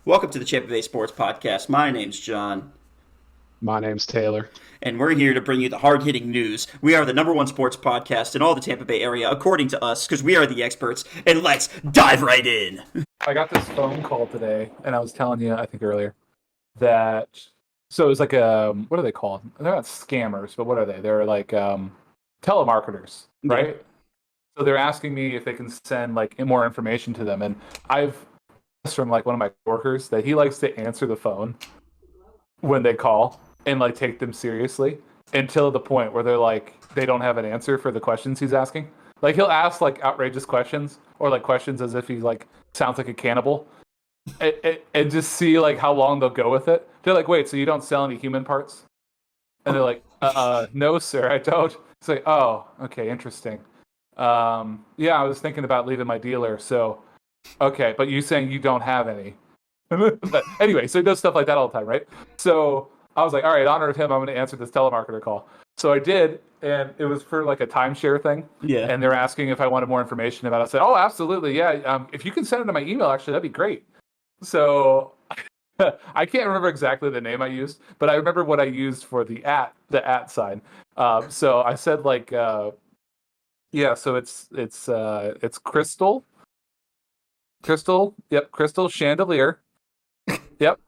Welcome to the Tampa Bay Sports Podcast. My name's John, My name's Taylor. and we're here to bring you the hard-hitting news. We are the number one sports podcast in all the Tampa Bay area, according to us, because we are the experts. And let's dive right in. I got this phone call today, and I was telling you, I think earlier, that so it was like what are they called? They're not scammers, but what are they? They're like telemarketers, right? So they're asking me if they can send like more information to them, and I've from like one of my workers that he likes to answer the phone when they call and like take them seriously until the point where they're like they don't have an answer for the questions he's asking. Like he'll ask like outrageous questions or like questions as if he like sounds like a cannibal, and just see like how long they'll go with it. They're like, wait, so you don't sell any human parts? And they're like, no, sir, I don't. It's like, oh, okay, interesting. Yeah, I was thinking about leaving my dealer, so okay, but you saying you don't have any. But anyway, so he does stuff like that all the time, right? So I was like, all right, in honor of him, I'm going to answer this telemarketer call. So I did, and it was for like a timeshare thing. Yeah. And they're asking if I wanted more information about it. I said, oh, absolutely, yeah. If you can send it to my email, actually, that'd be great. So I can't remember exactly the name I used, but I remember what I used for the at sign. So I said like, yeah. So it's Crystal Chandelier. Yep.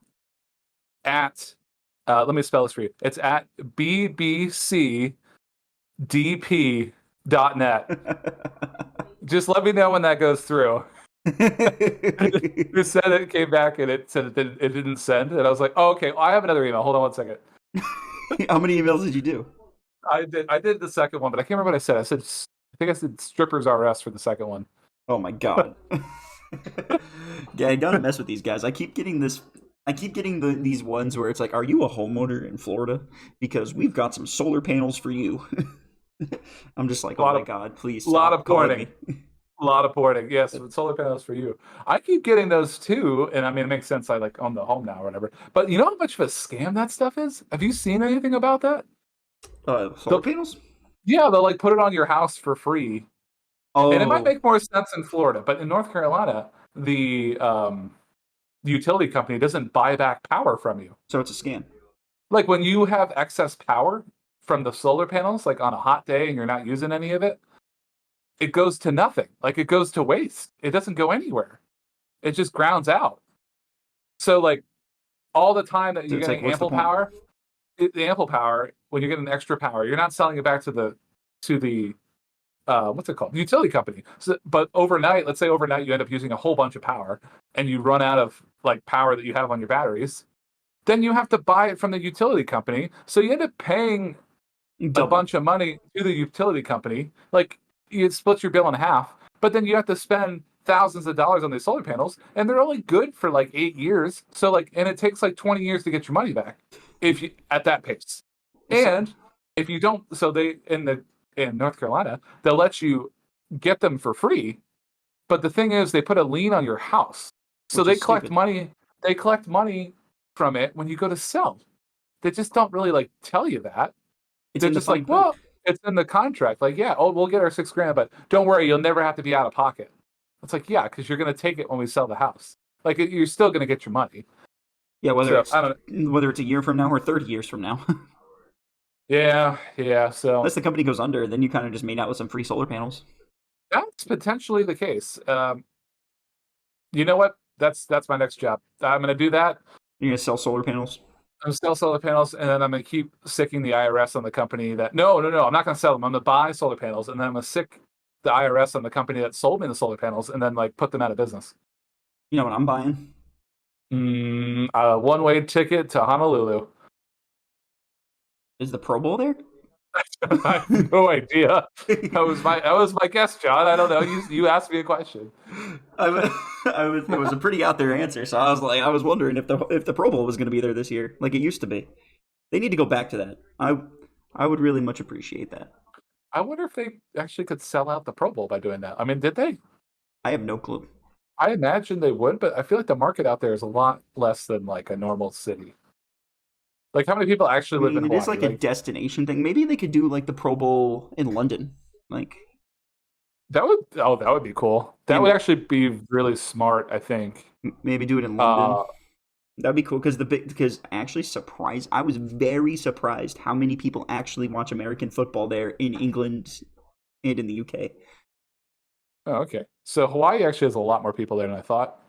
At let me spell this for you. It's at bbcdp.net. Just let me know when that goes through. It said it came back and it said it didn't send, and I was like, oh, okay, well, I have another email. Hold on one second. How many emails did you do? I did the second one, but I can't remember what I said. I think I said strippers RS for the second one. Oh my god. Yeah, I gotta mess with these guys. I keep getting these ones where it's like, are you a homeowner in Florida? Because we've got some solar panels for you. I'm just like, oh my god, please stop. A lot of calling pointing. me. A lot of porting. Yes, solar panels for you. I keep getting those too, and I mean it makes sense. I like own the home now or whatever. But you know how much of a scam that stuff is? Have you seen anything about that? Solar panels? Yeah, they'll like put it on your house for free. Oh, And it might make more sense in Florida, but in North Carolina, the utility company doesn't buy back power from you. so it's a scam. Like when you have excess power from the solar panels, like on a hot day and you're not using any of it, it goes to nothing. Like it goes to waste. It doesn't go anywhere. It just grounds out. So like all the time that you're It's like, getting what's the ample point? power, the ample power, when you're getting extra power, you're not selling it back to the what's it called? The utility company. So, but overnight, let's say overnight you end up using a whole bunch of power and you run out of like power that you have on your batteries, then you have to buy it from the utility company. So you end up paying a Double. bunch of money to the utility company. Like you split your bill in half, but then you have to spend thousands of dollars on these solar panels, and they're only good for like 8 years. So like, and it takes like 20 years to get your money back if you at that pace. And if you don't, so they in North Carolina, they'll let you get them for free. But the thing is, they put a lien on your house, so Which they is collect stupid. money. They collect money from it when you go to sell. They just don't really like tell you that. It's They're in the just fine like, print. well, it's in the contract. Like, yeah, oh, we'll get our $6,000, but don't worry, you'll never have to be out of pocket. It's like, yeah, because you're going to take it when we sell the house. Like, you're still going to get your money. Yeah, So I don't. whether it's a year from now or 30 years from now. Yeah. So Unless the company goes under, then you kind of just made out with some free solar panels. that's potentially the case. You know what? That's my next job. I'm going to do that. You're gonna sell solar panels. I'm sell solar panels, and then I'm going to keep sicking the IRS on the company that no. I'm not going to sell them. I'm going to buy solar panels, and then I'm going to sick the IRS on the company that sold me the solar panels, and then like put them out of business. You know what I'm buying? A one-way ticket to Honolulu. Is the Pro Bowl there? I have no idea. That was my guess, John. I don't know. You asked me a question. It was a pretty out there answer, so I was wondering if the Pro Bowl was going to be there this year, like it used to be. They need to go back to that. I would really much appreciate that. I wonder if they actually could sell out the Pro Bowl by doing that. I mean, did they? I have no clue. I imagine they would, but I feel like the market out there is a lot less than like a normal city. Like, how many people actually I live mean, in it is Hawaii? like a destination thing. Maybe they could do like the Pro Bowl in London. Like that would be cool. That Maybe. would actually be really smart, I think. maybe do it in London. That'd be cool because actually I was very surprised how many people actually watch American football there in England and in the UK. Oh, okay. So Hawaii actually has a lot more people there than I thought,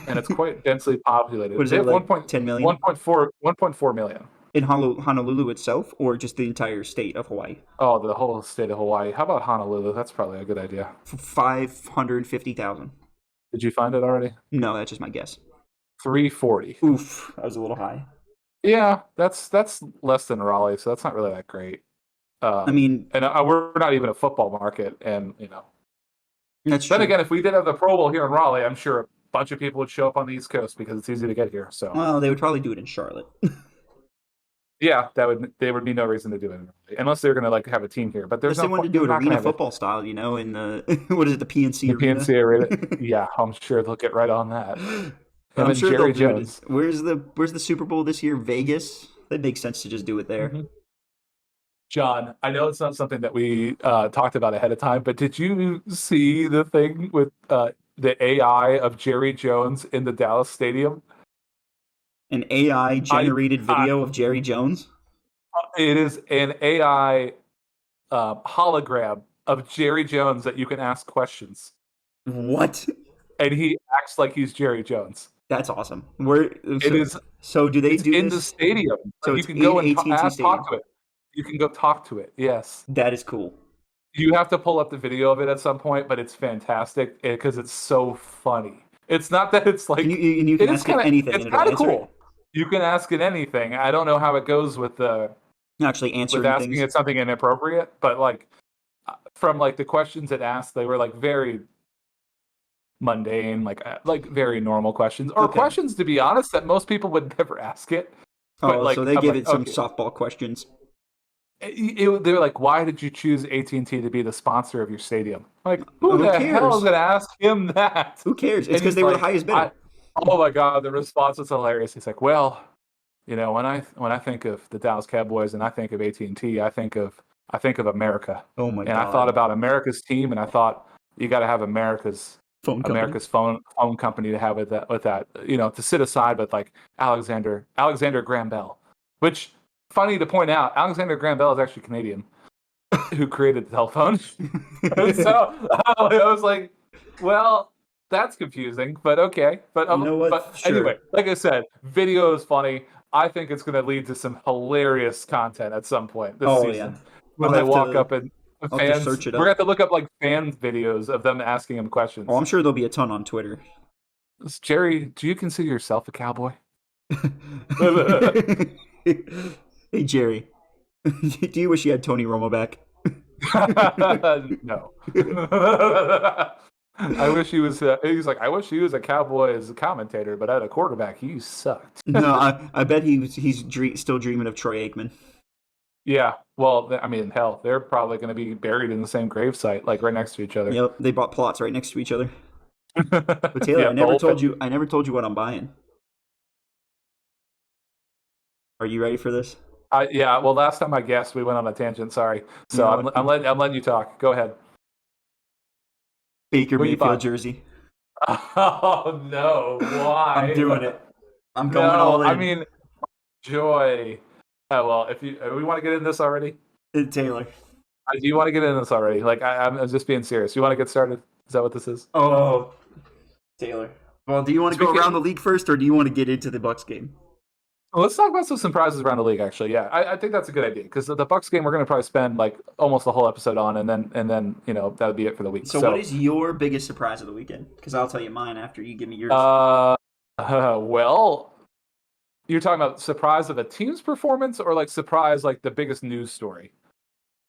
and it's quite densely populated. What is They it, have like 10 million? 1.4 million. In Honolulu itself, or just the entire state of Hawaii? Oh, the whole state of Hawaii. How about Honolulu? That's probably a good idea. 550,000. Did you find it already? No, that's just my guess. 340. Oof, that was a little high. Yeah, that's less than Raleigh, so that's not really that great. I mean, and we're not even a football market, and that's true. Then again, if we did have the Pro Bowl here in Raleigh, I'm sure a bunch of people would show up on the East Coast because it's easy to get here. So, Well, they would probably do it in Charlotte. yeah, there would be no reason to do it in Raleigh, unless they're going to have a team here. But there's Unless they wanted to do it arena football style, in the what is it, the PNC Arena? PNC Arena. Yeah, I'm sure they'll get right on that. I'm sure Jerry they'll do Jones. it. Where's the Super Bowl this year? Vegas. That makes sense to just do it there. Mm-hmm. John, I know it's not something that we talked about ahead of time, but did you see the thing with the AI of Jerry Jones in the Dallas Stadium? An AI generated video of Jerry Jones? It is an AI hologram of Jerry Jones that you can ask questions. What? And he acts like he's Jerry Jones. That's awesome. So do they do in this? the stadium? So you it's can go and talk to it. You can go talk to it. Yes, that is cool. You have to pull up the video of it at some point, but it's fantastic because it's so funny. It's not that it's like you can ask it anything. It's kind of cool. You can ask it anything. I don't know how it goes with the actually answering asking things. it something inappropriate, but from the questions it asked, they were very mundane, like very normal questions, or questions, to be honest, that most people would never ask it. But, so they gave it some softball questions. They were like, "Why did you choose AT&T to be the sponsor of your stadium?" Who the cares? hell is going to ask him that? Who cares? It's because they were the highest bidder. Oh my god, the response was hilarious. He's like, "Well, when I think of the Dallas Cowboys and I think of AT&T, I think of America. Oh my god! And I thought about America's team, and I thought you got to have America's phone company to have with that to sit aside with Alexander Graham Bell, which." Funny to point out, Alexander Graham Bell is actually Canadian, who created the telephone. So I was like, well, that's confusing, but okay. But, you know what? But sure. Anyway, like I said, video is funny. I think it's going to lead to some hilarious content at some point this season. Yeah. When they walk up and fans, search it up. we're going to have to look up fan videos of them asking him questions. Oh, I'm sure there'll be a ton on Twitter. Jerry, do you consider yourself a cowboy? Hey, Jerry, do you wish you had Tony Romo back? No. I wish he was. He's like, I wish he was a Cowboy as a commentator, but at a quarterback, he sucked. No, I bet he's still dreaming of Troy Aikman. Yeah, well, I mean, hell, they're probably going to be buried in the same gravesite, right next to each other. Yep, they bought plots right next to each other. But Taylor, yeah, I never told you what I'm buying. Are you ready for this? Yeah. Well, last time I guessed, we went on a tangent. Sorry. So I'm letting you talk. Go ahead. Baker Mayfield jersey. Oh no! Why? I'm doing it. I'm going all in. I mean, joy. Oh well, if we want to get into this already, Taylor. Do you want to get into this already? I'm just being serious. You want to get started? Is that what this is? Oh, Taylor. Well, do you want to go around the league first, or do you want to get into the Bucs game? Well, let's talk about some surprises around the league. Actually, yeah, I think that's a good idea because the Bucs game we're going to probably spend almost the whole episode on, and then that would be it for the week. So what is your biggest surprise of the weekend? Because I'll tell you mine after you give me yours. Well, you're talking about surprise of a team's performance, or surprise the biggest news story?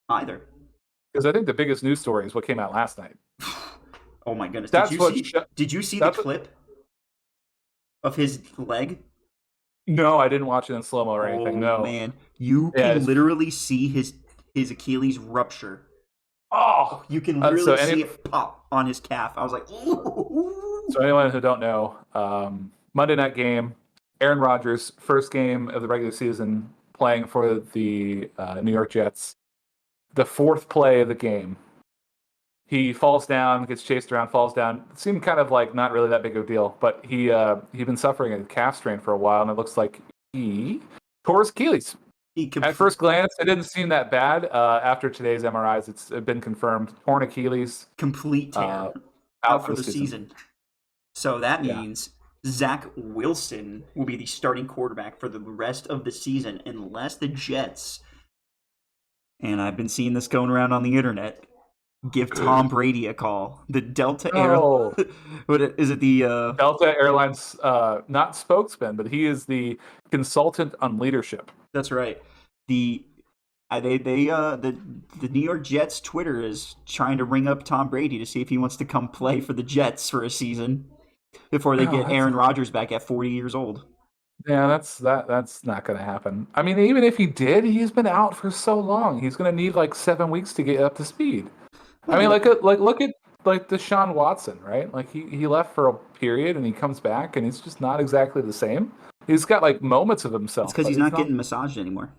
Either. Because I think the biggest news story is what came out last night. Oh my goodness! Did you see the clip of his leg? No, I didn't watch it in slow-mo or anything. No, man, you can literally see his Achilles rupture. Oh, you can literally see it pop on his calf. I was like, ooh. So anyone who don't know, Monday night game, Aaron Rodgers, first game of the regular season, playing for the New York Jets. The fourth play of the game, He falls down, gets chased around, falls down. It seemed kind of like not really that big of a deal, but he'd been suffering a calf strain for a while, and it looks like he tore his Achilles. At first glance, it didn't seem that bad. After today's MRIs, it's been confirmed. Torn Achilles. Complete tear. Out for the season. So that means Zach Wilson will be the starting quarterback for the rest of the season unless the Jets, and I've been seeing this going around on the internet, give Tom Brady a call. The Delta Airlines. What is it? The Delta Airlines, not spokesman, but he is the consultant on leadership. That's right. The New York Jets Twitter is trying to ring up Tom Brady to see if he wants to come play for the Jets for a season before they get Aaron Rodgers back at 40 years old. Yeah, that's not going to happen. I mean, even if he did, he's been out for so long. He's going to need like 7 weeks to get up to speed. I mean, look at Deshaun Watson, right? Like he left for a period and he comes back and he's just not exactly the same. He's got like moments of himself. It's because he's not getting massaged anymore.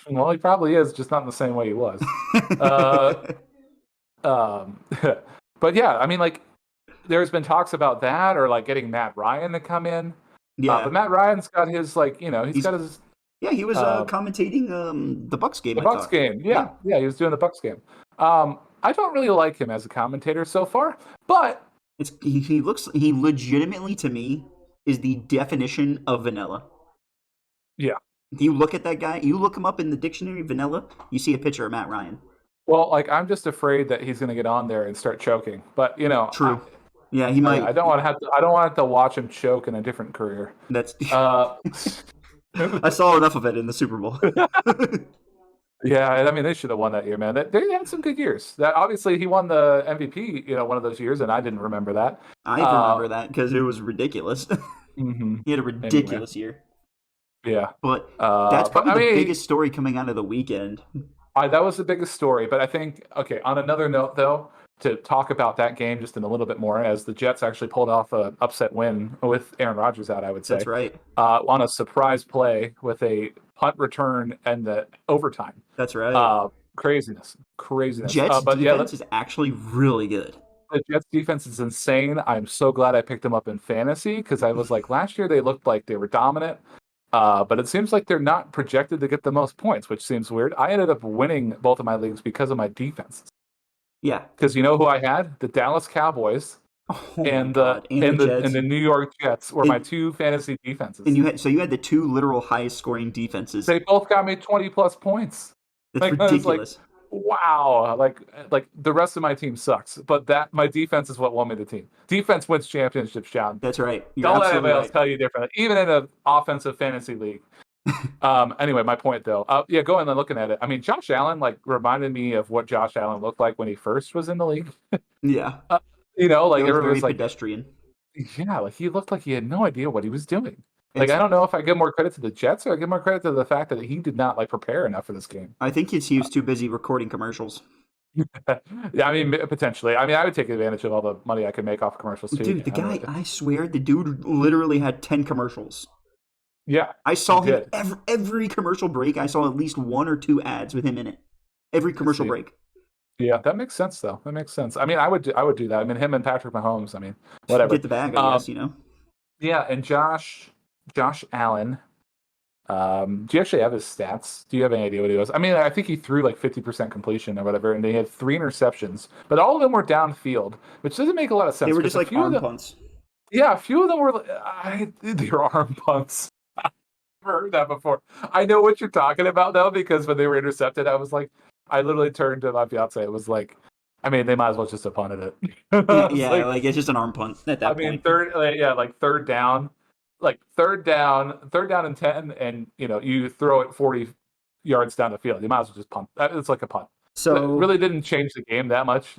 Well, he probably is, just not in the same way he was. But yeah, I mean, like there's been talks about that, or like getting Matt Ryan to come in. Yeah, but Matt Ryan's got his he's got his. Yeah, he was commentating the Bucs game. The Bucs game, yeah, he was doing the Bucs game. I don't really like him as a commentator so far, but he legitimately to me is the definition of vanilla. Yeah. You look at that guy, you look him up in the dictionary, vanilla, you see a picture of Matt Ryan. Well, like I'm just afraid that he's going to get on there and start choking. But true. He might. I don't want to watch him choke in a different career. That's. I saw enough of it in the Super Bowl. Yeah, I mean they should have won that year, man. They had some good years. That obviously he won the MVP, one of those years, and I didn't remember that. I remember that because it was ridiculous. Mm-hmm. He had a ridiculous year. Yeah, but that's probably the biggest story coming out of the weekend. That was the biggest story, but I think on another note though, to talk about that game just in a little bit more, as the Jets actually pulled off an upset win with Aaron Rodgers out, I would say. That's right. On a surprise play with a punt return and the overtime. That's right. Craziness. Jets defense is actually really good. The Jets defense is insane. I'm so glad I picked them up in fantasy because I was like, last year they looked like they were dominant. But it seems like they're not projected to get the most points, which seems weird. I ended up winning both of my leagues because of my defenses. Yeah, because you know who I had? The Dallas Cowboys and the New York Jets were my two fantasy defenses. And you had the two literal highest scoring defenses. They both got me 20+ points. That's ridiculous. Wow, like the rest of my team sucks, but my defense is what won me the team. Defense wins championships, John. That's right. Don't let anybody else tell you differently, even in an offensive fantasy league. Anyway, my point though, going and looking at it. I mean, Josh Allen reminded me of what Josh Allen looked like when he first was in the league. Yeah, everybody was like pedestrian. Yeah, like he looked like he had no idea what he was doing. I don't know if I give more credit to the Jets or I give more credit to the fact that he did not prepare enough for this game. I think he was too busy recording commercials. Yeah, I mean, potentially. I mean, I would take advantage of all the money I could make off commercials too. Dude, I swear, the dude literally had 10 commercials. Yeah, I saw him every commercial break. I saw at least 1 or 2 ads with him in it. Every commercial break. Yeah, that makes sense though. That makes sense. I mean, I would do that. I mean, him and Patrick Mahomes. I mean, whatever. Get the bag, I guess. Yeah, and Josh Allen. Do you actually have his stats? Do you have any idea what he was? I mean, I think he threw 50% completion or whatever, and they had 3 interceptions, but all of them were downfield, which doesn't make a lot of sense. They were just arm punts. Yeah, a few of them were. They were arm punts. I've heard that before. I know what you're talking about though, because when they were intercepted, I was like, I literally turned to my fiance. It was like, I mean, they might as well just have punted it. It's just an arm punt at that point. I mean, third down. Third down and 10, and you throw it 40 yards down the field. You might as well just punt. It's like a punt. So it really didn't change the game that much.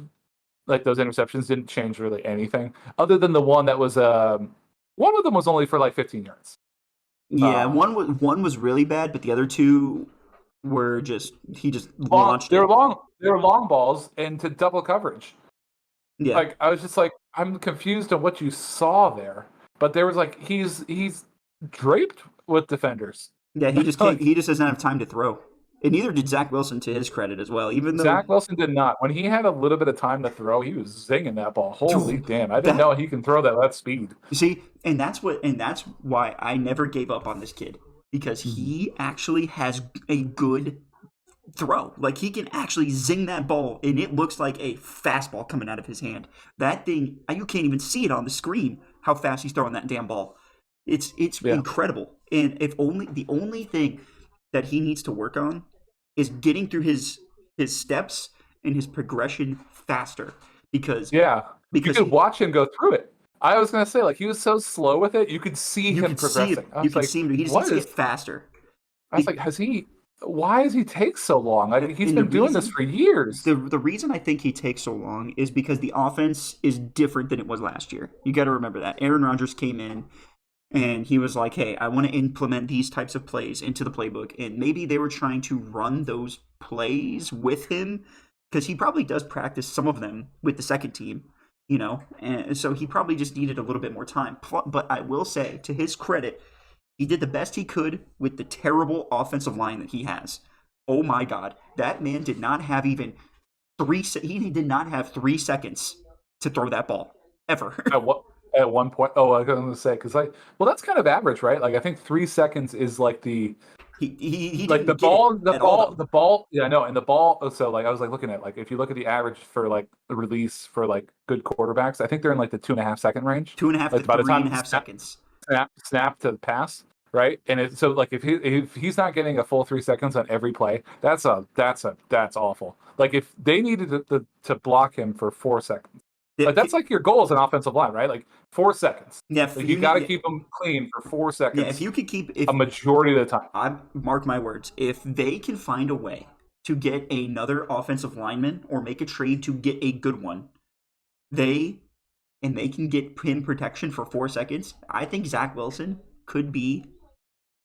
Like those interceptions didn't change really anything, other than the one that was one of them was only for 15 yards. Yeah, one was really bad, but the other 2 were he just launched. They were long balls into double coverage. Yeah, I was just I'm confused on what you saw there. But there was he's draped with defenders. Yeah, he just doesn't have time to throw. And neither did Zach Wilson, to his credit as well. Even though Zach Wilson did not. When he had a little bit of time to throw, he was zinging that ball. Holy Dude, damn! I didn't know he can throw that speed. you see, and that's why I never gave up on this kid, because he actually has a good throw. Like, he can actually zing that ball, and it looks like a fastball coming out of his hand. That thing, you can't even see it on the screen how fast he's throwing that damn ball. It's incredible. And the only thing that he needs to work on is getting through his steps and his progression faster. Because you could watch him go through it. I was gonna say, like, he was so slow with it, you could see him progressing. You can see him. He just needs to get faster. I was like, why does he take so long? He's been doing this for years. The reason I think he takes so long is because the offense is different than it was last year. You got to remember that. Aaron Rodgers came in and he was like, hey, I want to implement these types of plays into the playbook. And maybe they were trying to run those plays with him, because he probably does practice some of them with the second team, and so he probably just needed a little bit more time. But I will say, to his credit, he did the best he could with the terrible offensive line that he has. Oh my God, that man did not have even 3 seconds to throw that ball ever. At one point, I was going to say, because that's kind of average, right? Like, I think 3 seconds is like the like the ball. Yeah, I know. And the ball. So, like, I was like looking at, like, if you look at the average for like the release for like good quarterbacks, I think they're in like the 2.5 second range. 2.5 like, to 3.5 seconds. Snap to the pass, right? And so, like, if he's not getting a full 3 seconds on every play, that's awful. Like, if they needed to block him for 4 seconds. Like, that's like your goal as an offensive line, right? Like, 4 seconds. Yeah, like, you got to keep them clean for 4 seconds. Yeah, if you could keep a majority of the time. I mark my words. If they can find a way to get another offensive lineman or make a trade to get a good one, they can get pin protection for 4 seconds, I think Zach Wilson could be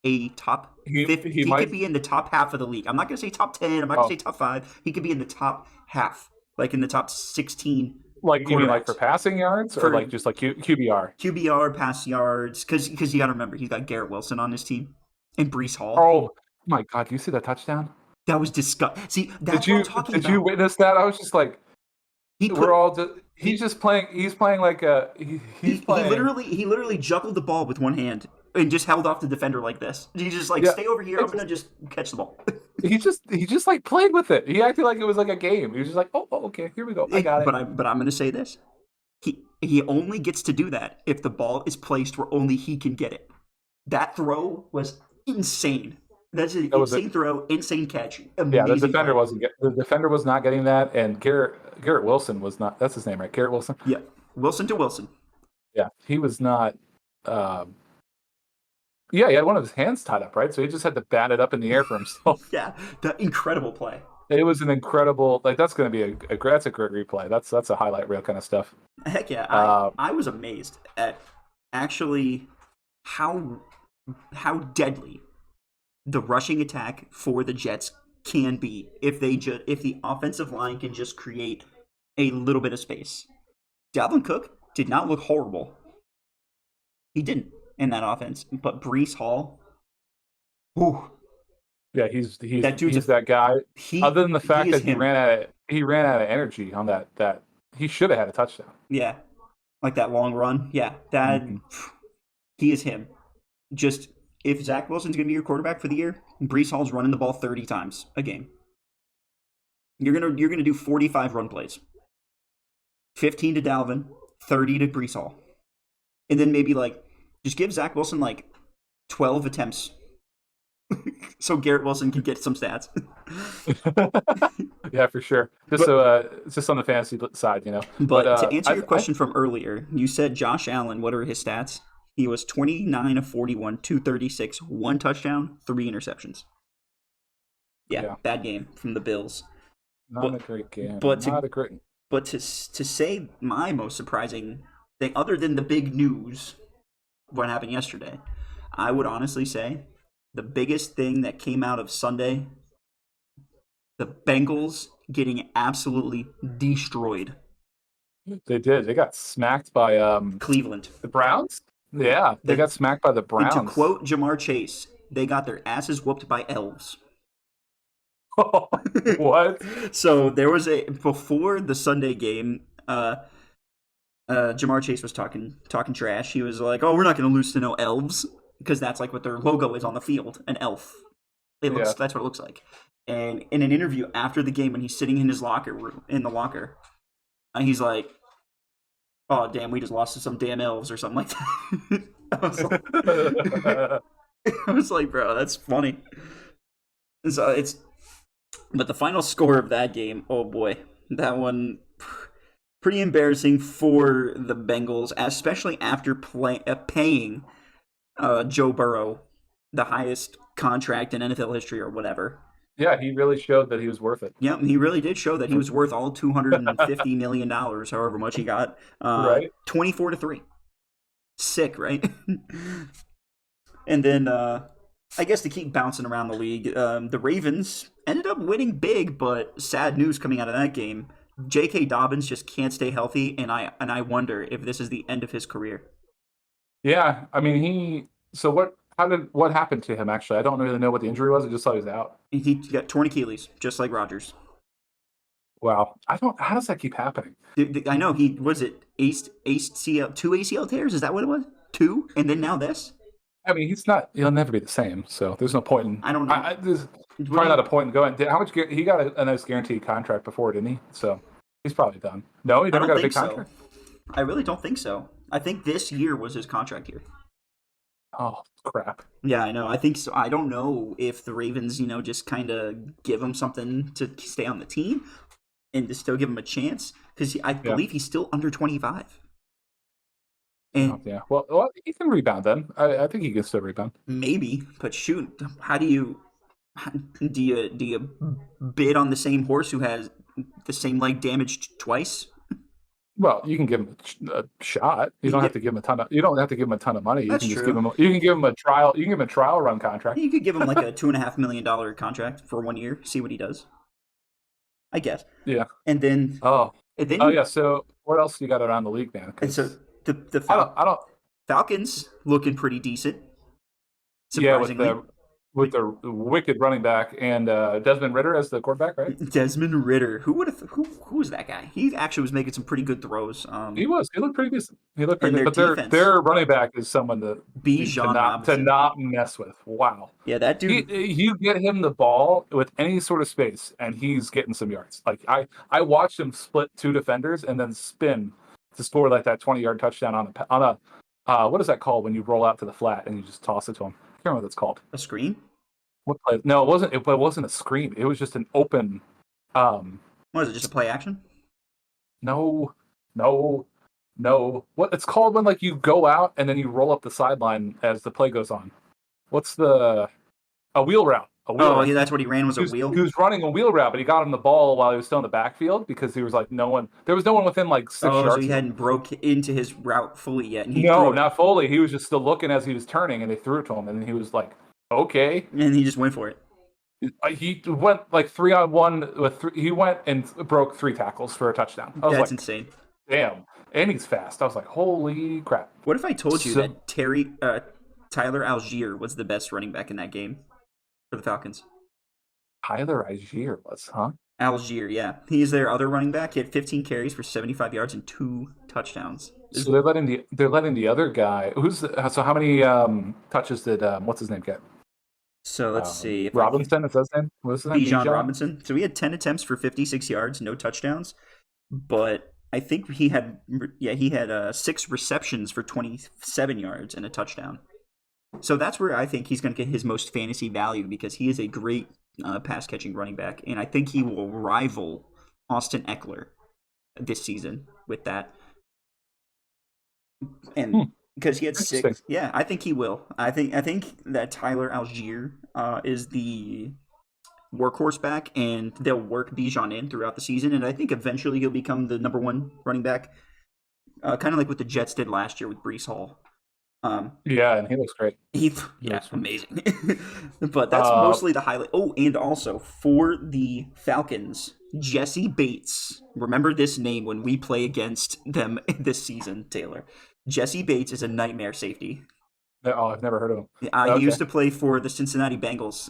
a top 50. He could be in the top half of the league. I'm not going to say top 10. I'm not going to say top 5. He could be in the top half, like in the top 16. Like, you mean like for passing yards, or like just like QBR? QBR, pass yards, because you got to remember, he's got Garrett Wilson on his team and Breece Hall. Oh my God! Do you see that touchdown? That was disgusting. See, that's what I'm talking about. Did you witness that? I was just like, he's just playing. He's playing like a. He literally juggled the ball with one hand and just held off the defender like this. He just stay over here. I'm gonna just catch the ball. he just like played with it. He acted like it was like a game. He was just like, oh okay, here we go. I got it. But I'm gonna say this. He only gets to do that if the ball is placed where only he can get it. That throw was insane. That's an insane throw, insane catch. Yeah, the defender was not getting that, and Garrett Wilson was not. That's his name, right? Garrett Wilson. Yeah, Wilson to Wilson. Yeah, he was not. He had one of his hands tied up, right? So he just had to bat it up in the air for himself. Yeah, the incredible play. It was an incredible. Like, that's going to be that's a great replay. That's a highlight reel kind of stuff. Heck yeah, I was amazed at actually how deadly the rushing attack for the Jets can be if the offensive line can just create a little bit of space. Dalvin Cook did not look horrible. He didn't in that offense, but Breece Hall, whew. Yeah, he's that guy. Other than the fact that he ran out of energy on that he should have had a touchdown. Yeah, like that long run. Yeah, he is him. Just, if Zach Wilson's going to be your quarterback for the year, Breece Hall's running the ball 30 times a game. You're gonna do 45 run plays, 15 to Dalvin, 30 to Breece Hall, and then maybe just give Zach Wilson 12 attempts, so Garrett Wilson can get some stats. Yeah, for sure. Just on the fantasy side, But to answer your question from earlier, you said Josh Allen. What are his stats? He was 29 of 41, 236, 1 touchdown, 3 interceptions. Yeah, bad game from the Bills. Not a great game. But to say my most surprising thing, other than the big news, what happened yesterday, I would honestly say the biggest thing that came out of Sunday, the Bengals getting absolutely destroyed. They did. They got smacked by Cleveland. The Browns? Yeah, they got smacked by the Browns. And to quote Jamar Chase, they got their asses whooped by elves. What? So there was before the Sunday game. Jamar Chase was talking trash. He was like, "Oh, we're not going to lose to no elves because that's like what their logo is on the field, an elf. That's what it looks like." And in an interview after the game, when he's sitting in his locker, he's like, "Oh, damn, we just lost to some damn elves or something like that." I was like, "Bro, that's funny." So but the final score of that game, oh boy, that one. Pretty embarrassing for the Bengals, especially after paying Joe Burrow the highest contract in NFL history or whatever. Yeah, he really showed that he was worth it. Yeah, he really did show that he was worth all $250 million, however much he got. Right? 24-3. Sick, right? And then, I guess to keep bouncing around the league, the Ravens ended up winning big, but sad news coming out of that game. J.K. Dobbins just can't stay healthy, and I wonder if this is the end of his career. Yeah, I mean, what happened to him, actually? I don't really know what the injury was. I just saw he was out. He got torn Achilles, just like Rodgers. Wow. How does that keep happening? I know, was it ACL, 2 ACL tears? Is that what it was? 2? And then now this? I mean, he'll never be the same, so there's no point in... I don't know. There's probably not a point in going... How much... He got a nice guaranteed contract before, didn't he? So he's probably done. No, he never got a big contract? I really don't think so. I think this year was his contract year. Oh, crap. Yeah, I know. I think so. I don't know if the Ravens, just kind of give him something to stay on the team and to still give him a chance, because I believe he's still under 25. And yeah. Well, he can rebound then. I think he can still rebound. Maybe, but shoot, how do you bid on the same horse who has the same leg damaged twice? Well, you can give him a shot. You don't have to give him a ton of. You don't have to give him a ton of money. That's you can true. You can give him a trial. You can give him a trial run contract. You could give him like a $2.5 million contract for 1 year. See what he does. I guess. Yeah. And then. Yeah. So what else you got around the league, man? And so the Falcons looking pretty decent. Surprisingly. Yeah, with the wicked running back and Desmond Ridder as the quarterback, right? Desmond Ridder. Who was that guy? He actually was making some pretty good throws. He looked pretty decent. He looked pretty good. But their running back is someone to not mess with. Wow. Yeah, that dude. You get him the ball with any sort of space, and he's getting some yards. Like I watched him split 2 defenders and then spin to score like that 20-yard touchdown on a what is that called when you roll out to the flat and you just toss it to him? I can't remember what that's called. A screen? What play? No, it wasn't. It wasn't a screen. It was just an open. What is it? Just a play action? No. What it's called when you go out and then you roll up the sideline as the play goes on. What's a wheel route? Yeah, that's what he ran was a wheel. He was running a wheel route, but he got him the ball while he was still in the backfield because he was no one. There was no one within 6 yards. So he hadn't broke into his route fully yet. And not fully. He was just still looking as he was turning, and they threw it to him, and he was like, "Okay," and he just went for it. He went 3-on-1 with he went and broke 3 tackles for a touchdown. That's insane. Damn, and he's fast. I was like, "Holy crap!" What if I told you that Tyler Algier was the best running back in that game for the Falcons? Tyler Algier was, huh? Algier, yeah. He's their other running back. He had 15 carries for 75 yards and 2 touchdowns. So they're letting the other guy. So how many touches did what's his name get? So let's see. Robinson, is that his name? What's his name? Bijan Robinson. So he had 10 attempts for 56 yards, no touchdowns. But I think he had 6 receptions for 27 yards and a touchdown. So that's where I think he's going to get his most fantasy value, because he is a great pass-catching running back, and I think he will rival Austin Eckler this season with that. And because he had 6, yeah, I think he will. I think that Tyler Algier is the workhorse back, and they'll work Bijan in throughout the season, and I think eventually he'll become the number 1 running back, kind of like what the Jets did last year with Breece Hall. Yeah, and he looks great. Amazing. But that's mostly the highlight. Oh, and also for the Falcons, Jesse Bates. Remember this name when we play against them this season, Taylor. Jesse Bates is a nightmare safety. Oh, I've never heard of him. He used to play for the Cincinnati Bengals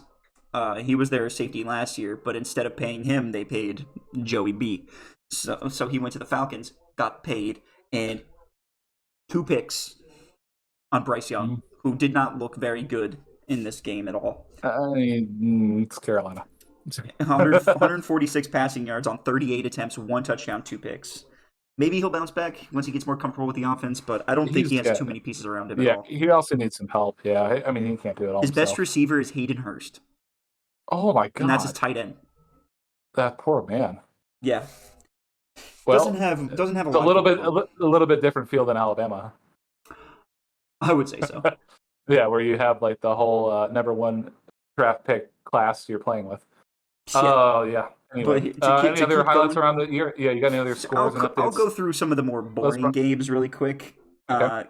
He was their safety last year, but instead of paying him, they paid Joey B. So he went to the Falcons, got paid, and 2 picks on Bryce Young, who did not look very good in this game at all. I mean, it's Carolina. 146 passing yards on 38 attempts, 1 touchdown, 2 picks. Maybe he'll bounce back once he gets more comfortable with the offense, but I don't think he has too many pieces around him at all. Yeah, he also needs some help. Yeah, I mean, he can't do it all His himself. best receiver is Hayden Hurst. Oh my god. And that's his tight end. That poor man. Yeah. Well, doesn't have a lot. A little bit different field than Alabama. I would say so. Yeah, where you have like the whole number 1 draft pick class you're playing with. Oh yeah. Anyway, any other highlights around the year? Yeah, you got any other scores and updates? I'll go through some of the more boring games really quick. Okay.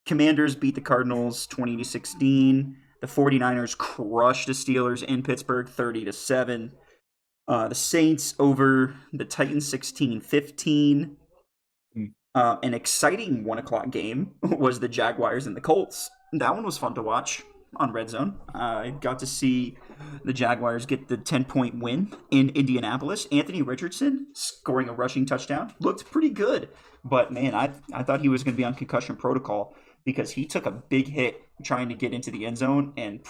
Commanders beat the Cardinals 20-16. The 49ers crushed the Steelers in Pittsburgh 30-7. The Saints over the Titans 16-15. An exciting 1:00 game was the Jaguars and the Colts. That one was fun to watch on Red Zone. I got to see the Jaguars get the 10-point win in Indianapolis. Anthony Richardson scoring a rushing touchdown. Looked pretty good. But, man, I thought he was going to be on concussion protocol because he took a big hit trying to get into the end zone. And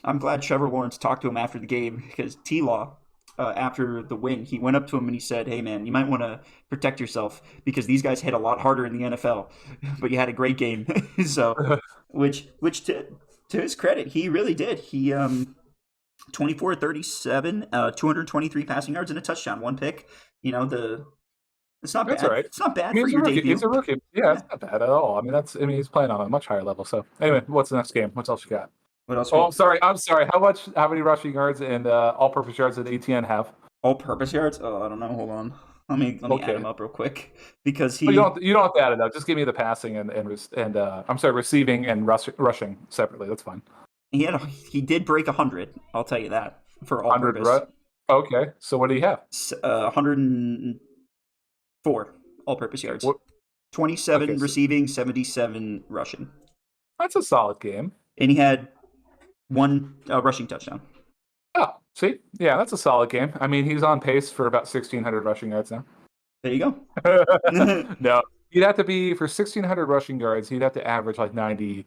I'm glad Trevor Lawrence talked to him after the game because T-Law, after the win, he went up to him and he said, "Hey, man, you might want to protect yourself because these guys hit a lot harder in the NFL. But you had a great game." So, which to his credit, he really did. He 24-37, 223 passing yards and a touchdown, 1 pick. You know, it's not That's bad. all right. It's not bad I mean, for your debut. He's a rookie. Yeah, it's not bad at all. I mean, he's playing on a much higher level. So anyway, what's the next game? What else you got? What else? Oh, I'm sorry. How many rushing yards and all-purpose yards did ATN have? All-purpose yards? Oh, I don't know. Hold on. Let me add him up real quick because he. Well, you don't have to add it up. Just give me the passing and I'm sorry, receiving and rushing separately. That's fine. He did break 100. I'll tell you that for all-purpose. Okay, so what do you have? 104 all-purpose yards. 27 receiving, 77 rushing. That's a solid game. And he had 1 rushing touchdown. Oh, see? Yeah, that's a solid game. I mean, he's on pace for about 1,600 rushing yards now. There you go. No, he'd have to be, for 1,600 rushing yards, he'd have to average like 90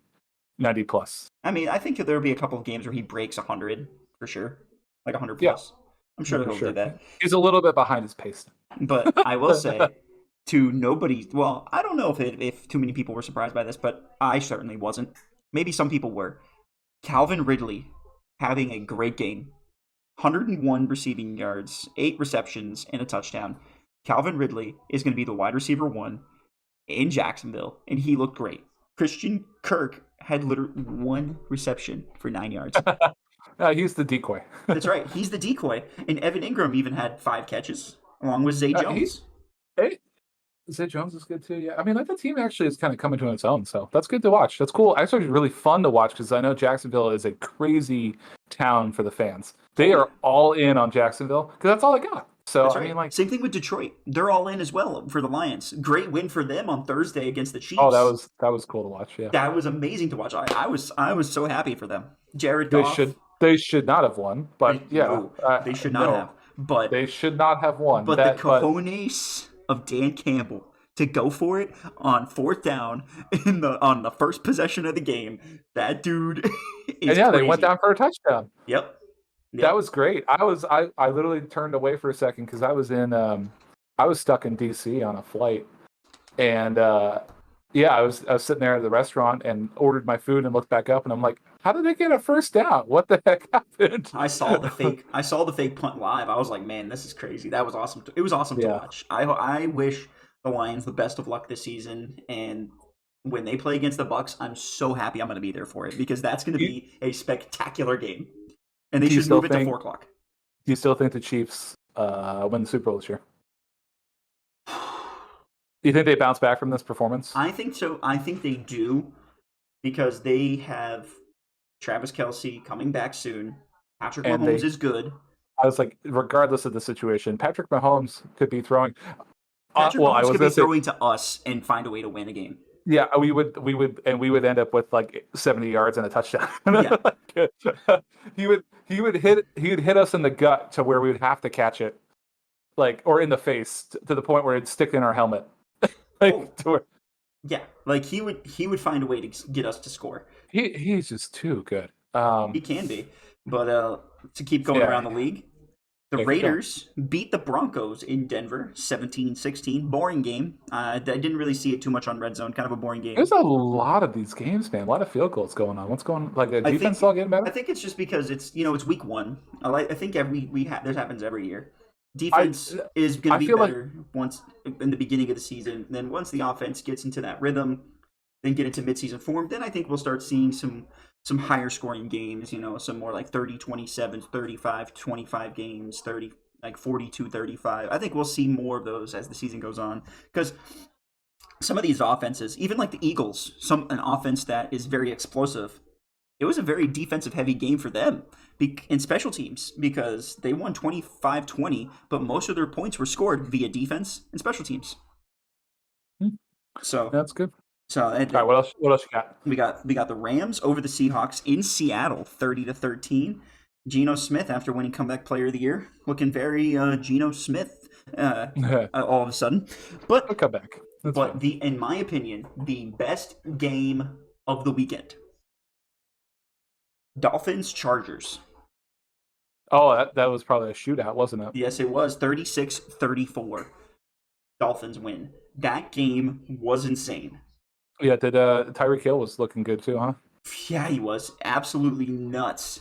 plus. I mean, I think there'll be a couple of games where he breaks 100 for sure. Like 100 plus. Yeah. I'm sure he'll do that. He's a little bit behind his pace. But I will say, to nobody, well, I don't know if too many people were surprised by this, but I certainly wasn't. Maybe some people were. Calvin Ridley having a great game. 101 receiving yards, 8 receptions, and a touchdown. Calvin Ridley is going to be the wide receiver 1 in Jacksonville, and he looked great. Christian Kirk had literally 1 reception for 9 yards. He's the decoy. That's right. He's the decoy. And Evan Ingram even had 5 catches, along with Zay Jones. Zay Jones is good too. Yeah, I mean, like the team actually is kind of coming to its own, so that's good to watch. That's cool. Actually, really fun to watch because I know Jacksonville is a crazy town for the fans. They are all in on Jacksonville because that's all they got. So that's right. I mean, like same thing with Detroit. They're all in as well for the Lions. Great win for them on Thursday against the Chiefs. Oh, that was cool to watch. Yeah, that was amazing to watch. I was so happy for them. Jared Goff. They should not have won, but they should not have. But they should not have won. But the cojones of Dan Campbell to go for it on 4th down on the first possession of the game. That dude is crazy. They went down for a touchdown. Yep. That was great. I literally turned away for a second because I was stuck in DC on a flight, and I was sitting there at the restaurant and ordered my food and looked back up and I'm like, how did they get a first down? What the heck happened? I saw the fake punt live. I was like, man, this is crazy. That was awesome. It was awesome to watch. I wish the Lions the best of luck this season, and when they play against the Bucs, I'm so happy I'm going to be there for it because that's going to be a spectacular game. And they should move it to 4 o'clock. Do you still think the Chiefs win the Super Bowl this year? Do you think they bounce back from this performance? I think so. I think they do because they have Travis Kelce coming back soon. Patrick Mahomes is good. I was like, regardless of the situation, Patrick Mahomes could be throwing. Patrick Mahomes could be throwing to us and find a way to win a game. Yeah, we would end up with like 70 yards and a touchdown. Yeah. He would hit us in the gut to where we would have to catch it, like, or in the face to the point where it'd stick in our helmet. Oh, To where yeah. Like he would find a way to get us to score. he's just too good. He can be, but to keep going Yeah. around the league, the Yeah, keep going. Raiders beat the Broncos in Denver 17-16. Boring game. I didn't really see it too much on Red Zone. Kind of a boring game. There's a lot of these games, man. A lot of field goals going on. What's going on? Like the I defense think- all getting better? I think it's just because it's it's week one. I think this happens every year. Defense is going I to be feel like- better once in the beginning of the season. Then once the offense gets into that rhythm, then get into midseason form, then I think we'll start seeing some higher scoring games. Some more like 30-27, 35-25 games, 30 like 42-35. I think we'll see more of those as the season goes on because some of these offenses, even like the Eagles, an offense that is very explosive. It was a very defensive heavy game for them in special teams because they won 25-20, but most of their points were scored via defense and special teams. So That's good. So All right, what else? What else you got? we got the Rams over the Seahawks in Seattle, 30-13. Geno Smith, after winning Comeback Player of the Year, looking very Geno Smith all of a sudden. But I'll come back. That's fine. in my opinion, the best game of the weekend, Dolphins Chargers. Oh, that was probably a shootout, wasn't it? Yes, it was 36-34. Dolphins win. That game was insane. Yeah, did Tyreek Hill was looking good too, huh? Yeah, he was absolutely nuts.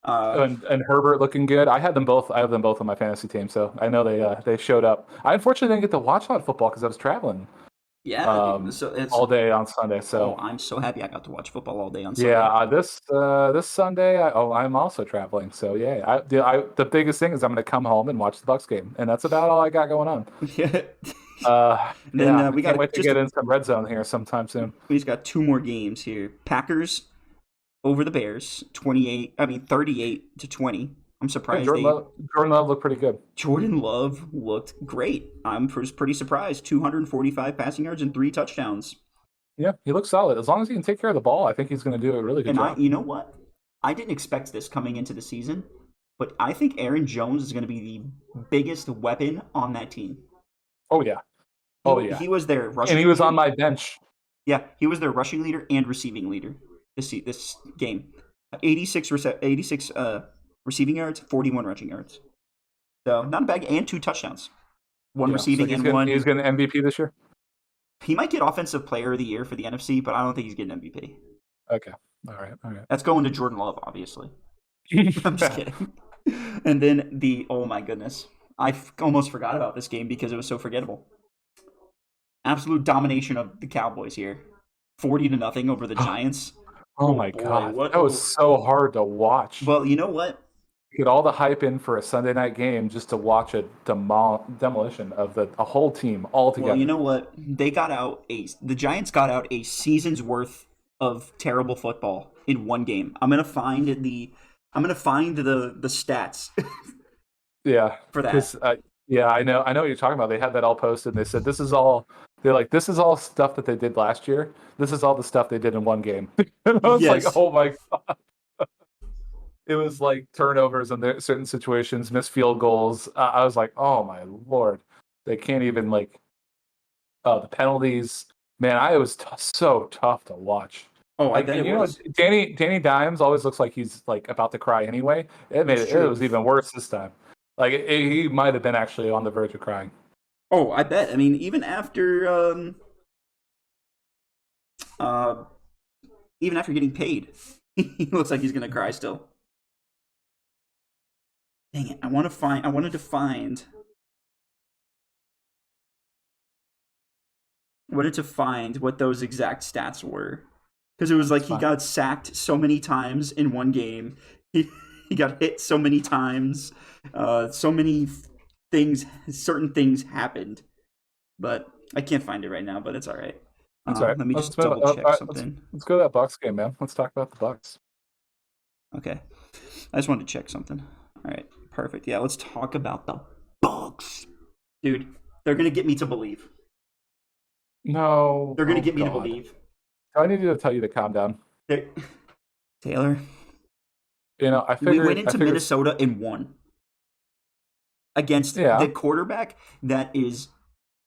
And Herbert looking good. I have them both on my fantasy team, so I know they showed up. I unfortunately didn't get to watch a lot of football because I was traveling. Yeah, so it's all day on Sunday. So I'm so happy I got to watch football all day on Sunday. yeah, this Sunday, I'm also traveling. So yeah, the biggest thing is I'm going to come home and watch the Bucs game, and that's about all I got going on. Then we can't got wait to get in some red zone here sometime soon. We just got two more games here. Packers over the Bears, 38-20. I'm surprised. Jordan Love looked pretty good. Jordan Love looked great. I'm pretty surprised. 245 passing yards and 3 touchdowns. Yeah, he looks solid. As long as he can take care of the ball, I think he's going to do a really good job. You know what? I didn't expect this coming into the season, but I think Aaron Jones is going to be the biggest weapon on that team. Oh yeah. He was their rushing and he was leader. on my bench. Yeah, he was their rushing leader and receiving leader this game. 86 receiving yards, 41 rushing yards. So not a bad, and 2 touchdowns. One receiving so and one. He's getting MVP this year? He might get Offensive Player of the Year for the NFC, but I don't think he's getting MVP. Okay. All right. That's going to Jordan Love, obviously. I'm just kidding. And then oh my goodness. I almost forgot about this game because it was so forgettable. Absolute domination of the Cowboys here. 40-0 over the Giants. Oh my boy, God. That was so hard to watch. Well, you know what? Get all the hype in for a Sunday night game just to watch a demolition of a whole team all together. Well, you know what? The Giants got out a season's worth of terrible football in one game. I'm gonna find the stats. Yeah, for that. Yeah, I know what you're talking about. They had that all posted, and they said this is all stuff that they did last year. This is all the stuff they did in one game. And I was like, oh my God. It was like turnovers in certain situations, missed field goals. I was like, oh my Lord. They can't even the penalties. Man, it was so tough to watch. Oh, I bet it was. Danny Dimes always looks like he's about to cry anyway. It was even worse this time. He might have been actually on the verge of crying. Oh, I bet. I mean, even after getting paid, he looks like he's gonna cry still. Dang it! I wanted to find what those exact stats were, because it was like he got sacked so many times in one game. He got hit so many times. So many certain things happened, but I can't find it right now. But it's all right. That's all right. Let me just double check something. Let's go to that Bucs game, man. Let's talk about the Bucs. Okay, I just wanted to check something. All right, perfect. Yeah, let's talk about the Bucs, dude. They're gonna get me to believe. No. They're going to Oh, get me to God. believe. I need to tell you to calm down. They're- Taylor, I we went figured. into Minnesota and won against Yeah. the quarterback that is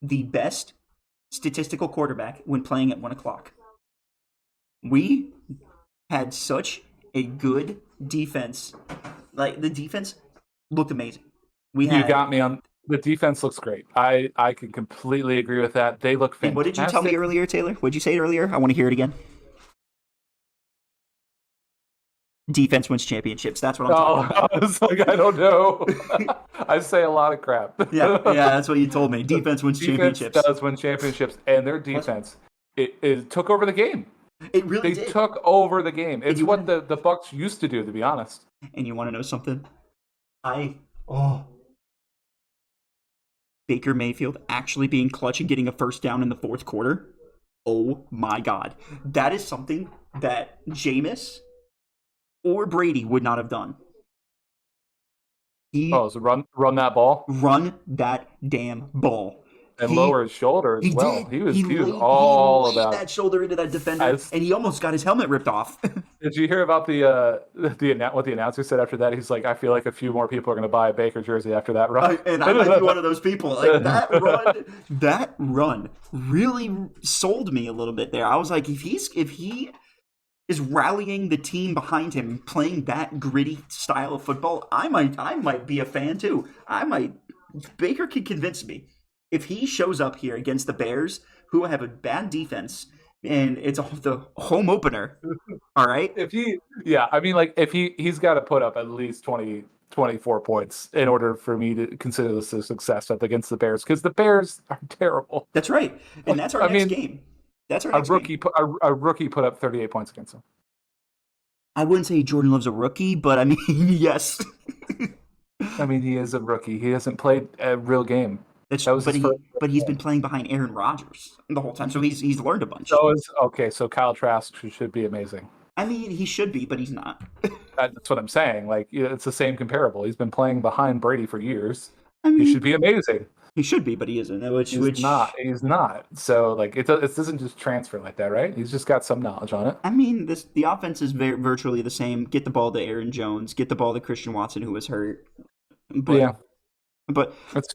the best statistical quarterback when playing at 1 o'clock. We had such a good defense. Like, the defense looked amazing. You got me on the defense. Looks great. I can completely agree with that. They look fantastic. And what did you tell me earlier, Taylor? What did you say earlier? I want to hear it again. Defense wins championships. That's what I'm talking about. I was like, I don't know. I say a lot of crap. Yeah, that's what you told me. Defense wins championships. Defense does win championships, and their defense it took over the game. It really They did. took over the game. It's you what the Bucs used to do, to be honest. And you want to know something? Baker Mayfield actually being clutch and getting a first down in the fourth quarter. Oh my God. That is something that Jameis or Brady would not have done. So run that ball Run that damn ball. and lower his shoulder as well. Did. He was all about that shoulder into that defender, and he almost got his helmet ripped off. Did you hear about what the announcer said after that? He's like, I feel like a few more people are going to buy a Baker jersey after that run. And I might be one of those people. Like that run really sold me a little bit there. I was like, if he is rallying the team behind him, playing that gritty style of football, I might be a fan too. Baker can convince me. If he shows up here against the Bears, who have a bad defense, and it's the home opener, all right? If he's got to put up at least 24 points in order for me to consider this a success up against the Bears, because the Bears are terrible. That's right, and that's our next game. That's our next game. A rookie put up 38 points against him. I wouldn't say Jordan Love's a rookie, but I mean, yes. I mean, he is a rookie. He hasn't played a real game. But he's been playing behind Aaron Rodgers the whole time, so he's learned a bunch. So Kyle Trask should be amazing. I mean, he should be, but he's not. That's what I'm saying. Like, it's the same comparable. He's been playing behind Brady for years. I mean, he should be amazing. He should be, but he isn't. He's not. He's not. So, like, it doesn't just transfer like that, right? He's just got some knowledge on it. I mean, the offense is virtually the same. Get the ball to Aaron Jones. Get the ball to Christian Watson, who was hurt. But that's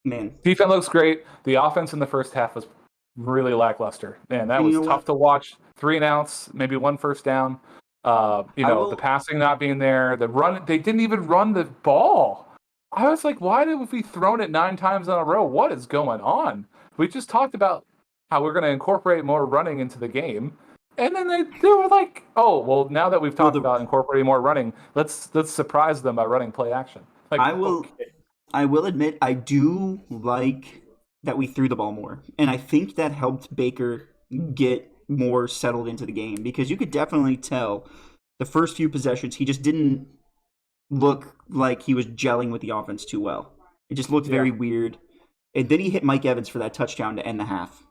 man, defense looks great. The offense in the first half was really lackluster. Man, that was tough to watch. 3 and outs, maybe 1 first down. The passing not being there. The run, they didn't even run the ball. I was like, why have we thrown it 9 times in a row? What is going on? We just talked about how we're going to incorporate more running into the game. And then they were like, oh, well, now that we've talked about incorporating more running, let's surprise them by running play action. Like, I will admit, I do like that we threw the ball more. And I think that helped Baker get more settled into the game, because you could definitely tell the first few possessions, he just didn't look like he was gelling with the offense too well. It just looked very weird. And then he hit Mike Evans for that touchdown to end the half.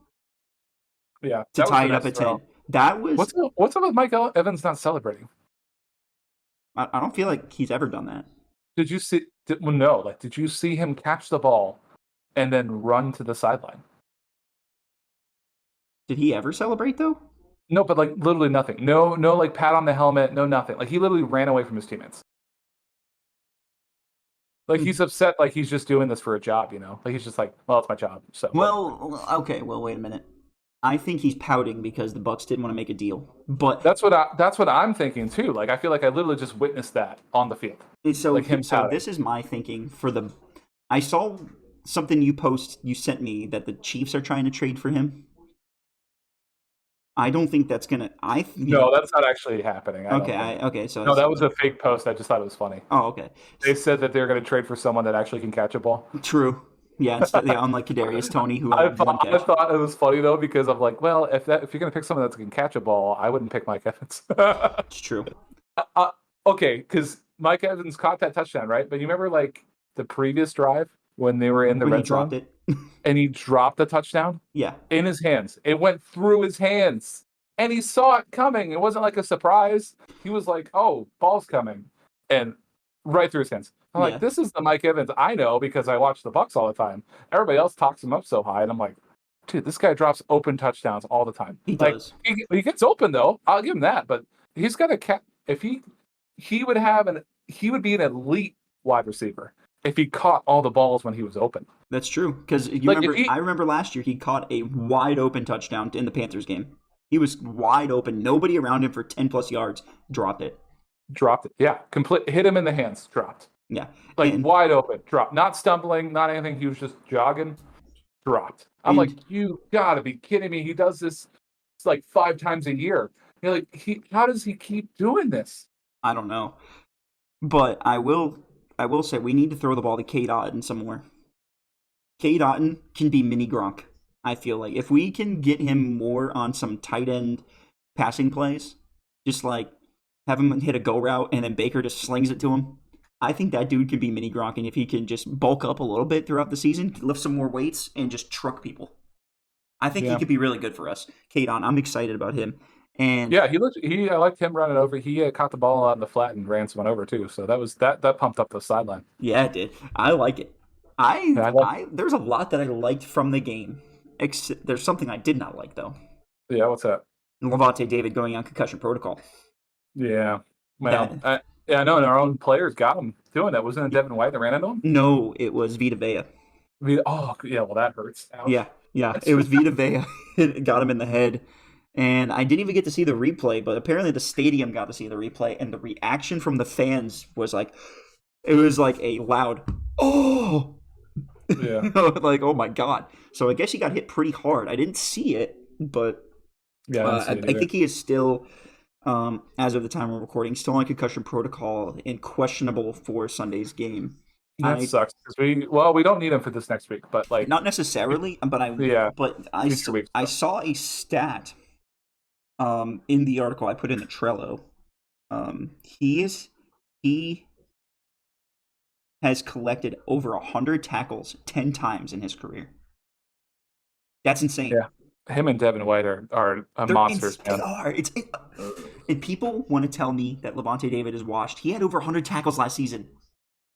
Yeah. To tie it up at 10. That was... What's up with Mike Evans not celebrating? I don't feel like he's ever done that. Did you see... did you see him catch the ball and then run to the sideline? Did he ever celebrate, though? No, but, like, literally nothing. No, like, pat on the helmet. No, nothing. Like, he literally ran away from his teammates. Like, he's upset, like, he's just doing this for a job, you know? Like, he's just like, well, it's my job, so... Well, okay, wait a minute. I think he's pouting because the Bucs didn't want to make a deal. But that's what I'm thinking too. Like, I feel like I literally just witnessed that on the field. So, like him so this is my thinking for the... I saw something you sent me that the Chiefs are trying to trade for him. I don't think that's gonna. No, that's not actually happening. So that was a fake post. I just thought it was funny. Oh, okay. They said that they're going to trade for someone that actually can catch a ball. True. Yeah, unlike Kadarius Toney, who I thought it was funny though, because I'm like, well, if you're going to pick someone that can catch a ball, I wouldn't pick Mike Evans. It's true. Okay, because Mike Evans caught that touchdown, right? But you remember like the previous drive when they were in the red zone, and he dropped the touchdown. Yeah, in his hands. It went through his hands, and he saw it coming. It wasn't like a surprise. He was like, "Oh, ball's coming," and right through his hands. I'm like, this is the Mike Evans I know because I watch the Bucs all the time. Everybody else talks him up so high, and I'm like, Dude, this guy drops open touchdowns all the time. He Like does. he gets open though. I'll give him that. But he's got a if he would have he would be an elite wide receiver if he caught all the balls when he was open. That's true. Because Like if I remember last year he caught a wide open touchdown in the Panthers game. He was wide open. Nobody around him for 10+ yards. Dropped it. Dropped it. Yeah, complete hit him in the hands. Dropped. Yeah. Like And- wide open. Dropped. Not stumbling. Not anything. He was just jogging. Dropped. I'm like, you gotta be kidding me. He does this like 5 times a year. You're like, how does he keep doing this? I don't know. But I will say we need to throw the ball to Cade Otton some more. Cade Otton can be mini Gronk, I feel like. If we can get him more on some tight end passing plays, just like have him hit a go route and then Baker just slings it to him, I think that dude could be mini Gronk. And if he can just bulk up a little bit throughout the season, lift some more weights, and just truck people, I think he could be really good for us. Cade Otton, I'm excited about him. And yeah, I liked him running over. He caught the ball on the flat and ran someone over too. So that pumped up the sideline. Yeah, it did. I like it. There's a lot that I liked from the game. There's something I did not like though. Yeah, what's that? Lavonte David going on concussion protocol. Yeah, well, I know, and our own players got him doing that. Wasn't it Devin White that ran into him? No, it was Vita Vea. Oh, yeah. Well, that hurts. Ouch. Yeah, it was Vita Vea. It got him in the head. And I didn't even get to see the replay, but apparently the stadium got to see the replay, and the reaction from the fans was like a loud, oh! Yeah. Like, oh my God. So I guess he got hit pretty hard. I didn't see it, but Yeah, I think he is still, as of the time we're recording, still on concussion protocol and questionable for Sunday's game. That sucks because we don't need him for this next week, but like not necessarily, but I saw a stat in the article I put in the Trello. He has collected over 100 tackles 10 times in his career. That's insane. Yeah. Him and Devin White are monsters. They are. And people want to tell me that Lavonte David is washed. He had over 100 tackles last season.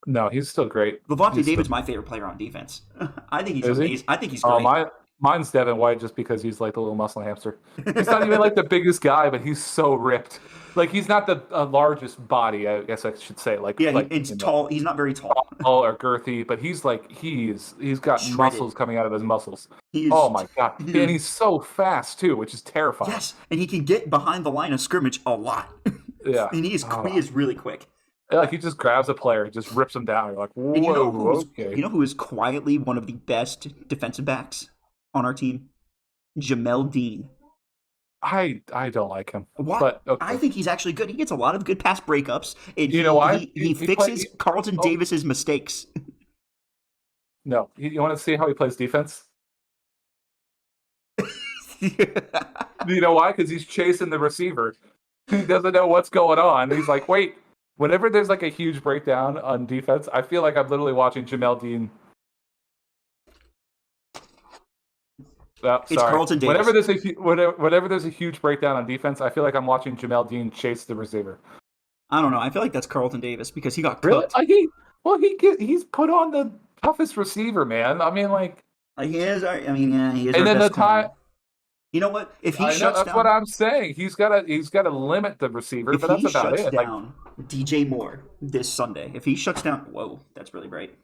No, he's still great. Lavonte David's my favorite player on defense. I think he's amazing. I think he's great. Mine's Devin White just because he's like the little muscle hamster. He's not even like the biggest guy, but he's so ripped. Like he's not the largest body, I guess I should say. Like he's tall. He's not very tall or girthy, but he's got shredded muscles coming out of his muscles. Oh my God! And he's so fast too, which is terrifying. Yes, and he can get behind the line of scrimmage a lot. Yeah, and he is really quick. Like he just grabs a player, just rips him down. You're like, whoa, okay. You know who is quietly one of the best defensive backs on our team? Jamel Dean. I don't like him. What? But okay. I think he's actually good. He gets a lot of good pass breakups. And you know why? He fixes Carlton Davis's mistakes. No. You want to see how he plays defense? You know why? Because he's chasing the receiver. He doesn't know what's going on. He's like, wait. Whenever there's like a huge breakdown on defense, I feel like I'm literally watching Jamel Dean. It's Carlton Davis. Whenever there's a huge breakdown on defense, I feel like I'm watching Jamel Dean chase the receiver. I don't know. I feel like that's Carlton Davis because he got cooked. Really? He's put on the toughest receiver, man. I mean, like he is. I mean, yeah, he is. And then the time. You know what? If he shuts down, that's what I'm saying. He's got to limit the receiver, but that's about it. If he shuts down DJ Moore this Sunday, if he shuts down, whoa, that's really bright.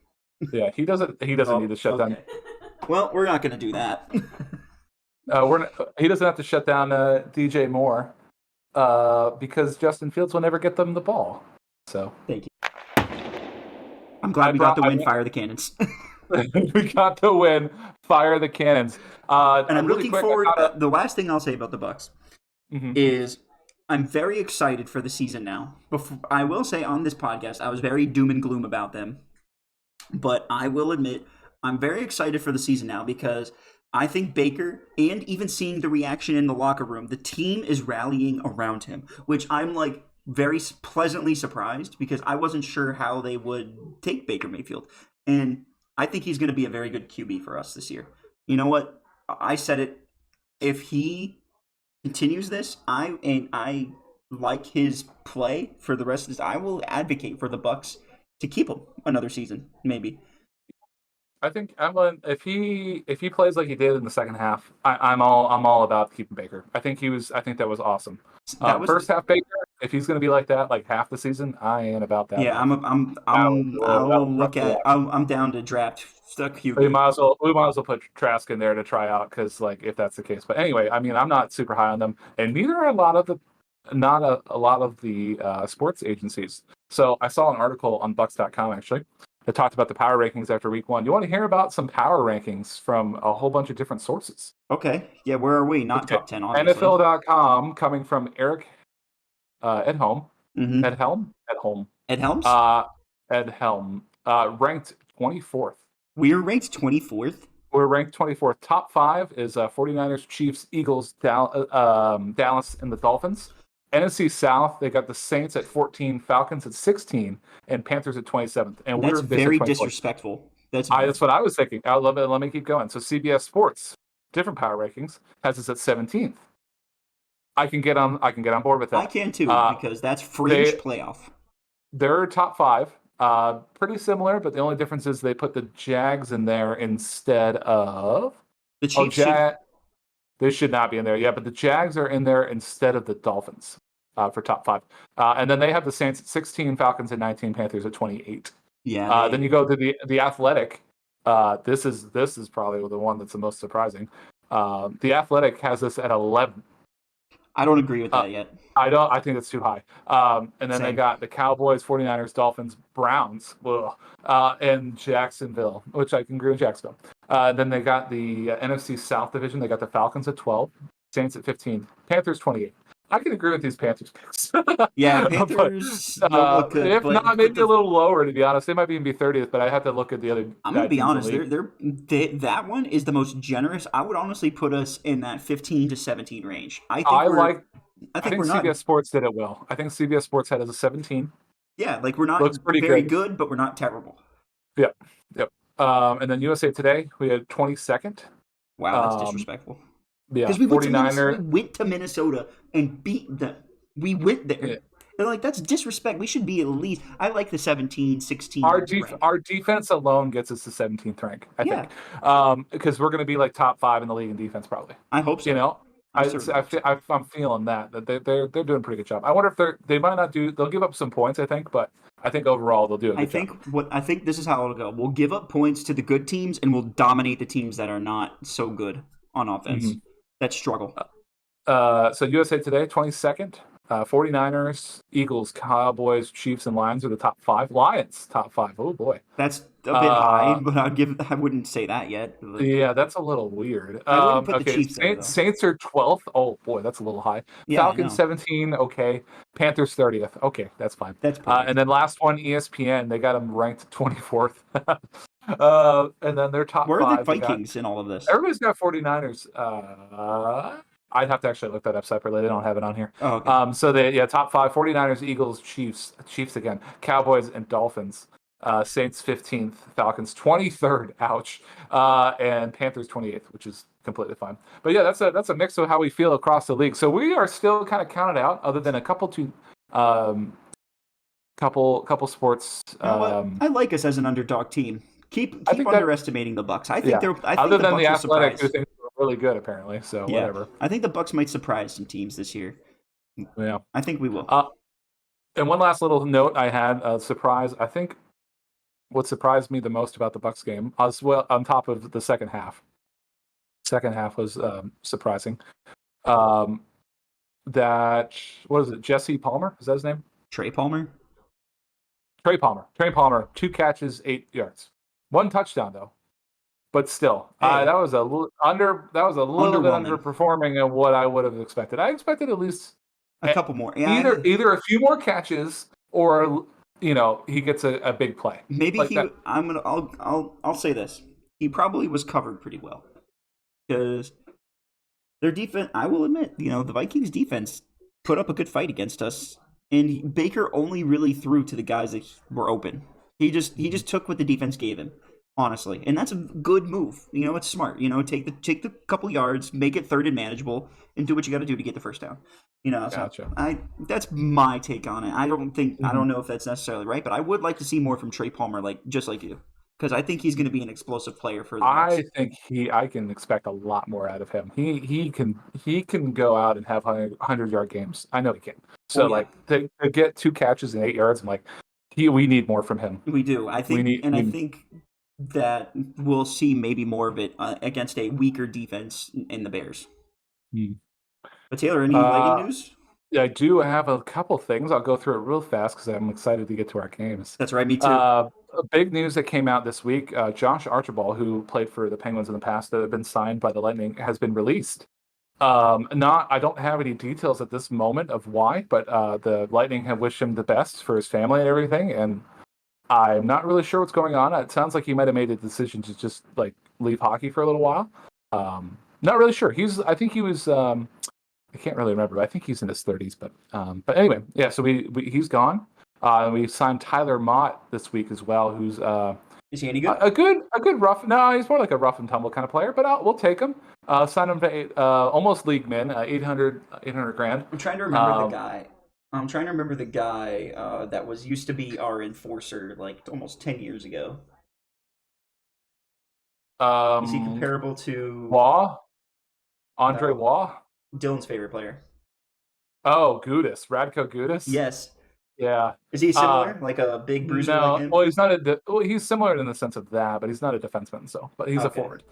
Yeah, he doesn't need to shut down. Well, we're not going to do that. He doesn't have to shut down DJ Moore because Justin Fields will never get them the ball. So thank you. I'm glad we got the win. Fire the cannons. We got the win. Fire the cannons. And I'm looking forward. The last thing I'll say about the Bucs is I'm very excited for the season now. I will say on this podcast, I was very doom and gloom about them. But I will admit, I'm very excited for the season now because I think Baker, and even seeing the reaction in the locker room, the team is rallying around him, which I'm like very pleasantly surprised because I wasn't sure how they would take Baker Mayfield. And I think he's going to be a very good QB for us this year. You know what? I said it. If he continues this, I like his play for the rest of this. I will advocate for the Bucs to keep him another season, maybe. I think if he plays like he did in the second half, I'm all about keeping Baker. I think that was awesome. That was First half Baker, if he's going to be like that like half the season, I ain't about that yeah. life. That I'll was rough look to at. watch. I'm down to draft stuck We Hugo. might as well put Trask in there to try out because like if that's the case. But anyway, I mean I'm not super high on them, and neither are a lot of the sports agencies. So I saw an article on Bucs.com actually that talked about the power rankings after week one. You want to hear about some power rankings from a whole bunch of different sources? Okay, yeah. Where are we? Not Okay. top 10, obviously. NFL.com coming from Eric Edholm. Mm-hmm. Edholm. Ed Helms. Uh, Edhelm. Ranked 24th. We're ranked 24th. We're ranked 24th. Top five is 49ers, Chiefs, Eagles, Dallas, and the Dolphins. NFC South, they got the Saints at 14, Falcons at 16, and Panthers at 27th. And That's we're very 24th. disrespectful. That's What I was thinking. I love it. Let me keep going. So CBS Sports, different power rankings, has us at 17th. I can get on board with that. I can too because that's fringe playoff. They're top five. Pretty similar, but the only difference is they put the Jags in there instead of The Chiefs. They should not be in there. Yeah, but the Jags are in there instead of the Dolphins for top five. And then they have the Saints at 16, Falcons at 19, Panthers at 28. Yeah. Then you go to the Athletic. This is probably the one that's the most surprising. The Athletic has us at 11. I don't agree with that yet. I think it's too high. And then they Same. got the Cowboys, 49ers, Dolphins, Browns, and Jacksonville, which I can agree with Jacksonville. Then they got the NFC South division. They got the Falcons at 12, Saints at 15, Panthers 28. I can agree with these Panthers picks. Yeah, Panthers don't look good. If but not, maybe a little lower, to be honest. They might even be 30th, but I have to look at the other. I'm going to be teams in honest. the league. That one is the most generous. I would honestly put us in that 15 to 17 range. I think I think we're not. CBS Sports did it well. I think CBS Sports had us a 17. Yeah, like we're not Looks pretty very good. good, but we're not terrible. Yep. And then USA Today, we had 22nd. Wow, that's disrespectful. Yeah, Because we 49ers. went to Minnesota and beat them. We went there. Yeah. And like that's disrespect. We should be at least. I like the 17, 16. Our rank. defense alone gets us to 17th rank, I think. Because we're going to be like top 5 in the league in defense, probably. I hope so. You know, I'm feeling that they're doing a pretty good job. I wonder if they might not do. They'll give up some points, I think, but I think overall they'll do a good job. I think this is how it'll go. We'll give up points to the good teams, and we'll dominate the teams that are not so good on offense. Mm-hmm. That struggle. So USA Today, 22nd. 49ers, Eagles, Cowboys, Chiefs, and Lions are the top 5. Lions, top 5. Oh boy, that's a bit high, but I wouldn't say that yet. Yeah, that's a little weird. I wouldn't put the Chiefs there, though. Saints are 12th. Oh boy, that's a little high. Yeah, Falcons 17. Okay, Panthers 30th. Okay, that's fine. That's perfect. And then last one, ESPN. They got them ranked 24th. And then their top 5. Where are the Vikings in all of this? Everybody's got 49ers. I'd have to actually look that up separately. They don't have it on here. Oh, okay. So top 5: 49ers, Eagles, Chiefs again, Cowboys, and Dolphins. Saints 15th, Falcons 23rd, ouch, and Panthers 28th, which is completely fine. But yeah, that's a mix of how we feel across the league. So we are still kind of counted out, other than a couple sports. You know what? I like us as an underdog team. Keep underestimating the Bucs. I think other than the Athletic, who think they're really good apparently. So whatever. I think the Bucs might surprise some teams this year. Yeah, I think we will. And one last little note I had, surprise. I think what surprised me the most about the Bucs game, as well on top of the second half. Second half was surprising. That what is it? Jesse Palmer, is that his name? Trey Palmer. Trey Palmer, 2 catches, 8 yards. 1 touchdown though, but still, that was a little bit underperforming of what I would have expected. I expected at least a couple more. Yeah, either a few more catches or he gets a big play. Maybe I'll say this. He probably was covered pretty well because their defense. I will admit, the Vikings defense put up a good fight against us, and Baker only really threw to the guys that were open. He just took what the defense gave him, honestly, and that's a good move. It's smart. Take the couple yards, make it third and manageable, and do what you got to do to get the first down. Gotcha. That's my take on it. I don't know if that's necessarily right, but I would like to see more from Trey Palmer, just like you. because I think he's going to be an explosive player for the I Bucs. think I can expect a lot more out of him. He can go out and have 100-yard games. I know he can. So Oh, yeah. like to get 2 catches and 8 yards, I'm like, we need more from him. We do. I think that we'll see maybe more of it against a weaker defense in the Bears. Hmm. But Taylor, any Lightning news? I do have a couple things. I'll go through it real fast because I'm excited to get to our games. That's right, me too. Big news that came out this week: Josh Archibald, who played for the Penguins in the past, that have been signed by the Lightning, has been released. I don't have any details at this moment of why, but the Lightning have wished him the best for his family and everything, and I'm not really sure what's going on. It sounds like he might have made a decision to just like leave hockey for a little while. Not really sure. I think he was. I can't really remember. But I think he's in his 30s, but anyway, yeah. So he's gone. We signed Tyler Mott this week as well, who's is he any good? A good rough. No, he's more like a rough and tumble kind of player, but we'll take him. Sign him to almost league min, 800 grand. I'm trying to remember the guy. I'm trying to remember the guy that used to be our enforcer like almost 10 years ago. Is he comparable to Waugh? Andre Waugh? Dylan's favorite player. Oh, Gudis. Radko Gudis? Yes. Yeah. Is he similar? Like a big bruiser like him? Well, he's not he's similar in the sense of that, but he's not a defenseman, but he's a forward.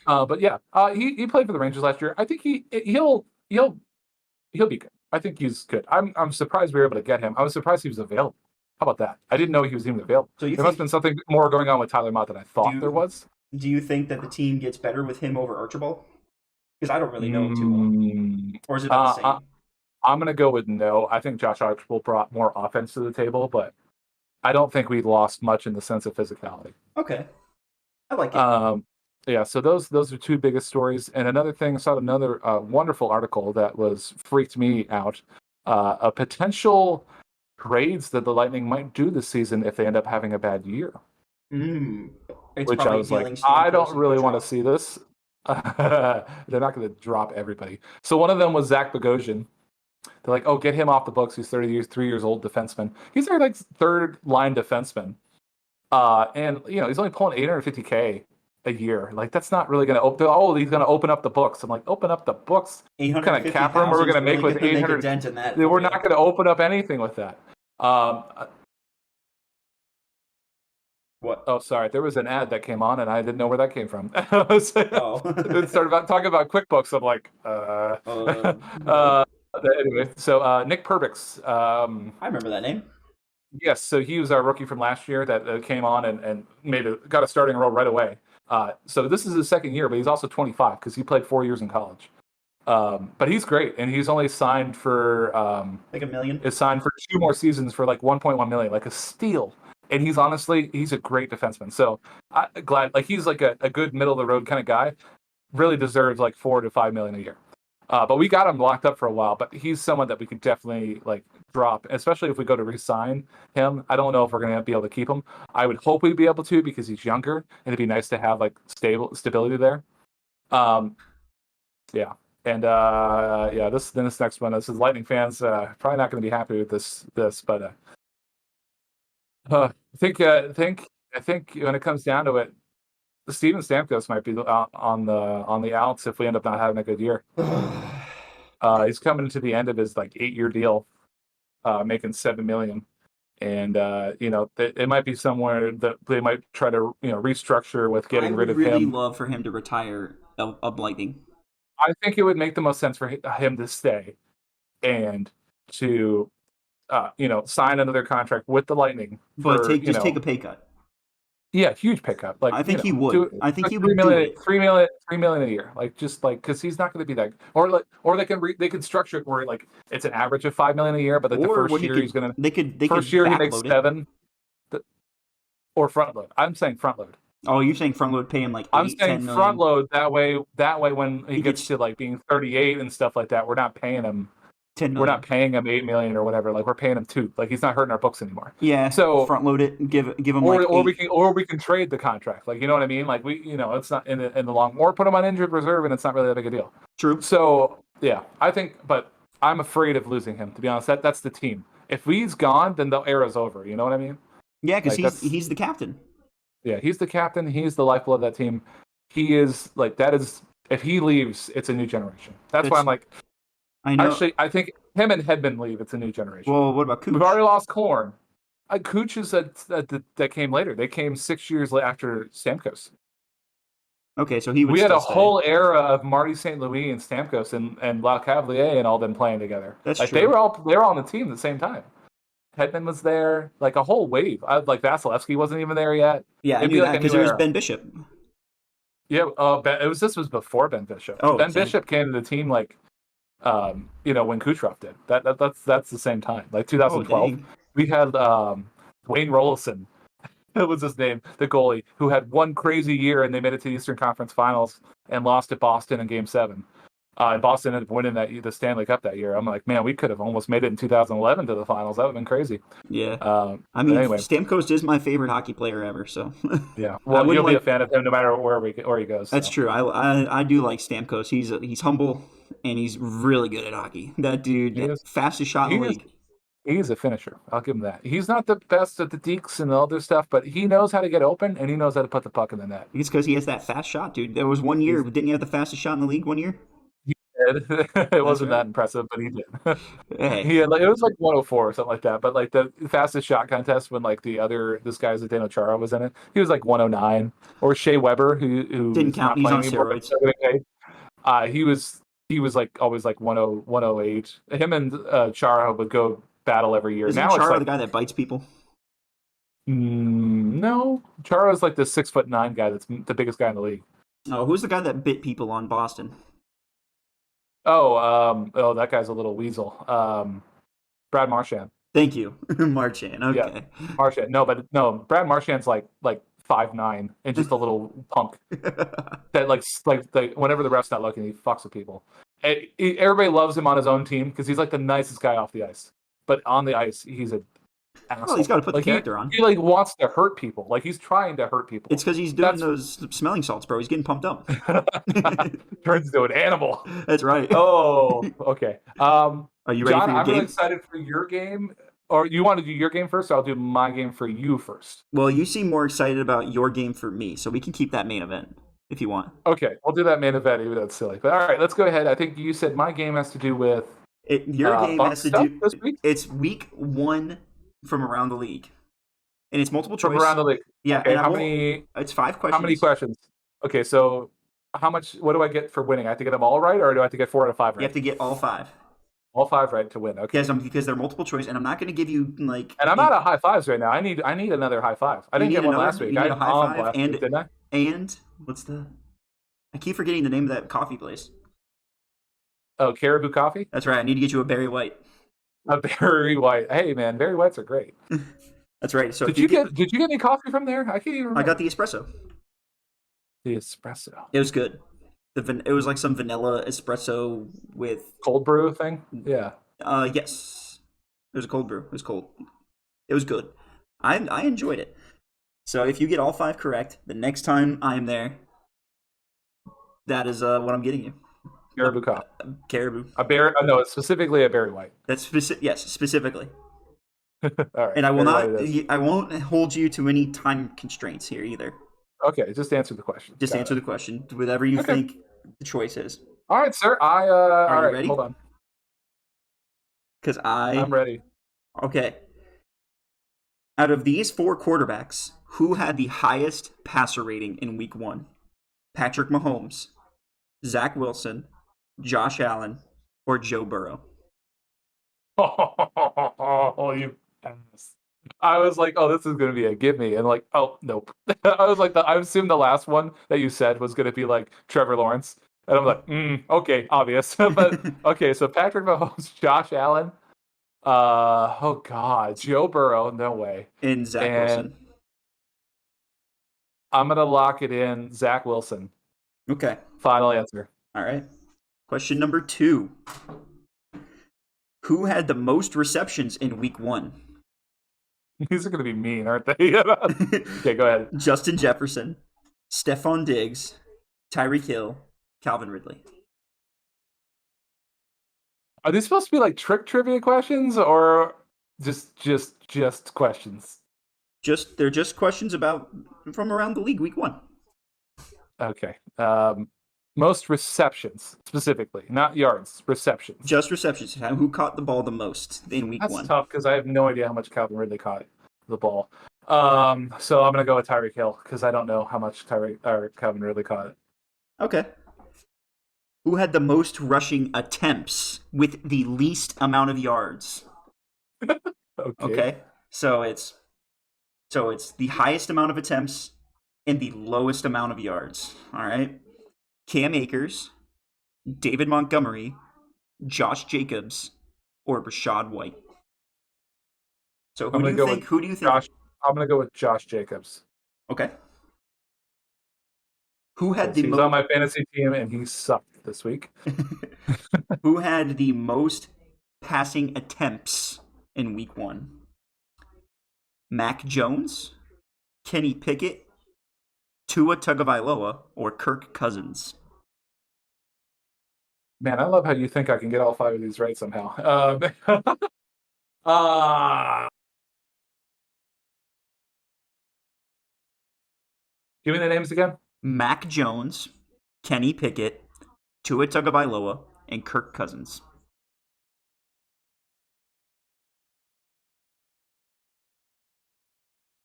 But yeah, he played for the Rangers last year. I think he'll be good. I think he's good. I'm surprised we were able to get him. I was surprised he was available. How about that? I didn't know he was even available. So there must have been something more going on with Tyler Mott than I thought there was. Do you think that the team gets better with him over Archibald? Because I don't really know him too well. Or is it about the same? I'm going to go with no. I think Josh Archibald brought more offense to the table, but I don't think we lost much in the sense of physicality. Okay. I like it. Yeah, so those are 2 biggest stories. And another thing, I saw another wonderful article that freaked me out. A potential trades that the Lightning might do this season if they end up having a bad year. Which I was like, I don't really want to see this. They're not going to drop everybody. So one of them was Zach Bogosian. They're like, oh, get him off the books. He's 3 years old defenseman. He's their like 3rd line defenseman. And he's only pulling $850K a year. Like that's not really going to open. Oh, he's going to open up the books. I'm like, open up the books. What kind of cap room are we going to make with 800? We're not going to open up anything with that. What? Oh, sorry. There was an ad that came on, and I didn't know where that came from. It started talking about QuickBooks. I'm like, anyway. So Nick Perbix. I remember that name. Yes. So he was our rookie from last year that came on and got a starting role right away. So this is his 2nd year, but he's also 25 because he played 4 years in college. But he's great, and he's only signed for like $1 million. Is signed for 2 more seasons for like $1.1 million, like a steal. And he's a great defenseman. So I'm glad, like he's like a good middle of the road kind of guy. Really deserves like $4 to $5 million a year. But we got him locked up for a while. But he's someone that we could definitely like drop, especially if we go to re-sign him. I don't know if we're going to be able to keep him. I would hope we'd be able to because he's younger, and it'd be nice to have like stability there. Yeah. And this next one, this is Lightning fans probably not going to be happy with this, but I think when it comes down to it, Steven Stamkos might be on the outs if we end up not having a good year. He's coming to the end of his like 8-year deal, making $7 million, and it might be somewhere that they might try to restructure with getting rid of him. I would really love for him to retire of Lightning. I think it would make the most sense for him to stay and to sign another contract with the Lightning. But take a pay cut. Yeah, huge pay cut. Like I think he would. I think he would do it. $3 million a year. Like just like because he's not going to be that. Or they can structure it where like it's an average of $5 million a year, but like the first year he's going to. First year he makes $7. Or front load. I'm saying front load. Oh, you're saying front load, pay him like I'm saying front load that way when he gets to like being 38 and stuff like that, we're not paying him 10 million. We're not paying him $8 million or whatever. Like we're paying him $2 million. Like he's not hurting our books anymore. Yeah. So front load it and give him or we can trade the contract. Like you know what I mean? Like it's not in the long or put him on injured reserve and it's not really that big a deal. True. So yeah, I think, but I'm afraid of losing him. To be honest, that's the team. If he's gone, then the era's over. You know what I mean? Yeah, because he's the captain. Yeah, he's the captain. He's the lifeblood of that team. He is like that. Is if he leaves, it's a new generation. That's why I'm like. I know. Actually, I think him and Hedman leave. It's a new generation. Well, what about Cooch? We've already lost Korn. Cooch is that came later. They came 6 years after Stamkos. Okay, so he would. We had a stay. whole era of Marty St. Louis and Stamkos and La Cavalier and all them playing together. That's like true. they were on the team at the same time. Hedman was there, like a whole wave. Like Vasilevsky wasn't even there yet. Yeah, I knew that because it was Ben Bishop. Yeah, this was before Ben Bishop. Oh, Ben Bishop came to the team like, when Kucherov did. That's the same time, like 2012. We had Wayne Rollison. That was his name, the goalie, who had one crazy year and they made it to the Eastern Conference Finals and lost at Boston in Game 7. And Boston ended up winning the Stanley Cup that year. I'm like, man, we could have almost made it in 2011 to the finals. That would have been crazy. Yeah. I mean, anyway. Stamkos is my favorite hockey player ever. So yeah, well, you'll be a fan of him no matter where he goes. So. That's true. I do like Stamkos. He's humble and he's really good at hockey. That dude, fastest shot in the league. He's a finisher. I'll give him that. He's not the best at the dekes and all this stuff, but he knows how to get open and he knows how to put the puck in the net. It's because he has that fast shot, dude. There was one year, didn't he have the fastest shot in the league one year? He did. It wasn't that impressive, but he did. Hey. He had it was like 104 or something like that. But like the fastest shot contest when like this guy Zdeno Chara was in it, he was like 109. Or Shea Weber, who didn't count. He's on steroids. He was like always like 108. Him and Chara would go battle every year. Isn't Chara the guy that bites people? No, Chara is like the 6'9" guy. That's the biggest guy in the league. Oh, who's the guy that bit people on Boston? That guy's a little weasel. Brad Marchand. Thank you, Marchand. Okay, yeah, Marchand. No, Brad Marchand's like 5'9" and just a little punk that like whenever the ref's not looking, he fucks with people. Everybody loves him on his own team because he's like the nicest guy off the ice. But on the ice, he's a asshole. Well, he's got to put the character on. He like wants to hurt people. Like he's trying to hurt people. It's because he's doing those smelling salts, bro. He's getting pumped up. Turns into an animal. That's right. Oh, okay. Are you ready John, for your I'm game? really excited for your game. Or you want to do your game first? Or I'll do my game for you first. Well, you seem more excited about your game for me, so we can keep that main event if you want. Okay, we'll do that main event. Even though it's silly, but all right, let's go ahead. I think you said my game has to do with. Your game Bucs has to do. This week? It's week 1 from around the league, and it's multiple choice. From around the league. Yeah. Okay, and how many? It's 5 questions. How many questions? Okay, so how much? What do I get for winning? I have to get them all right, or do I have to get 4 out of 5 right? You have to get all 5. All 5 right to win. Okay. Because they're multiple choice, and I'm not going to give you like. And I'm out of high fives right now. I need another high five. I didn't get one last week. You need a high five, week, didn't I? And what's the? I keep forgetting the name of that coffee place. Oh, Caribou Coffee? That's right. I need to get you a Barry White. A Barry White. Hey, man, Barry Whites are great. That's right. So did you get any coffee from there? I can't even remember. I got the espresso. The espresso. It was good. It was like some vanilla espresso with cold brew thing. Yeah. Yes. It was a cold brew. It was cold. It was good. I enjoyed it. So if you get all 5 correct, the next time I'm there, that is what I'm getting you. Caribou coffee. Caribou. No, it's specifically a Barry White. That's specifically. All right. And I will I won't hold you to any time constraints here either. Okay, just answer the question. Just answer the question, whatever you think the choice is. All right, sir. All right, ready? Hold on. Because I'm ready. Okay. Out of these 4 quarterbacks, who had the highest passer rating in week 1? Patrick Mahomes, Zach Wilson, Josh Allen, or Joe Burrow? Oh, you ass. I was like, oh, this is going to be a give me. And like, oh, nope. I was like, I assumed the last one that you said was going to be like Trevor Lawrence. And I'm like, okay, obvious. But okay, so Patrick Mahomes, Josh Allen. Oh, God. Joe Burrow, no way. And Zach Wilson. I'm going to lock it in Zach Wilson. Okay. Final answer. All right. Question number 2. Who had the most receptions in week 1? These are going to be mean, aren't they? Okay, go ahead. Justin Jefferson, Stephon Diggs, Tyreek Hill, Calvin Ridley. Are these supposed to be like trick trivia questions or just questions? They're just questions about from around the league week 1. Okay. Most receptions, specifically, not yards, receptions. Just receptions. Who caught the ball the most in week That's 1? tough because I have no idea how much Calvin Ridley caught the ball. So I'm going to go with Tyreek Hill because I don't know how much Calvin Ridley caught it. Okay. Who had the most rushing attempts with the least amount of yards? Okay. So it's the highest amount of attempts and the lowest amount of yards. All right. Cam Akers, David Montgomery, Josh Jacobs, or Rashad White. So who do you think? Who do you think? I'm going to go with Josh Jacobs. Okay. Who had the He's on my fantasy team and he sucked this week. Who had the most passing attempts in week 1? Mac Jones, Kenny Pickett, Tua Tagovailoa, or Kirk Cousins? Man, I love how you think I can get all 5 of these right somehow. Give me the names again. Mac Jones, Kenny Pickett, Tua Tagovailoa, and Kirk Cousins.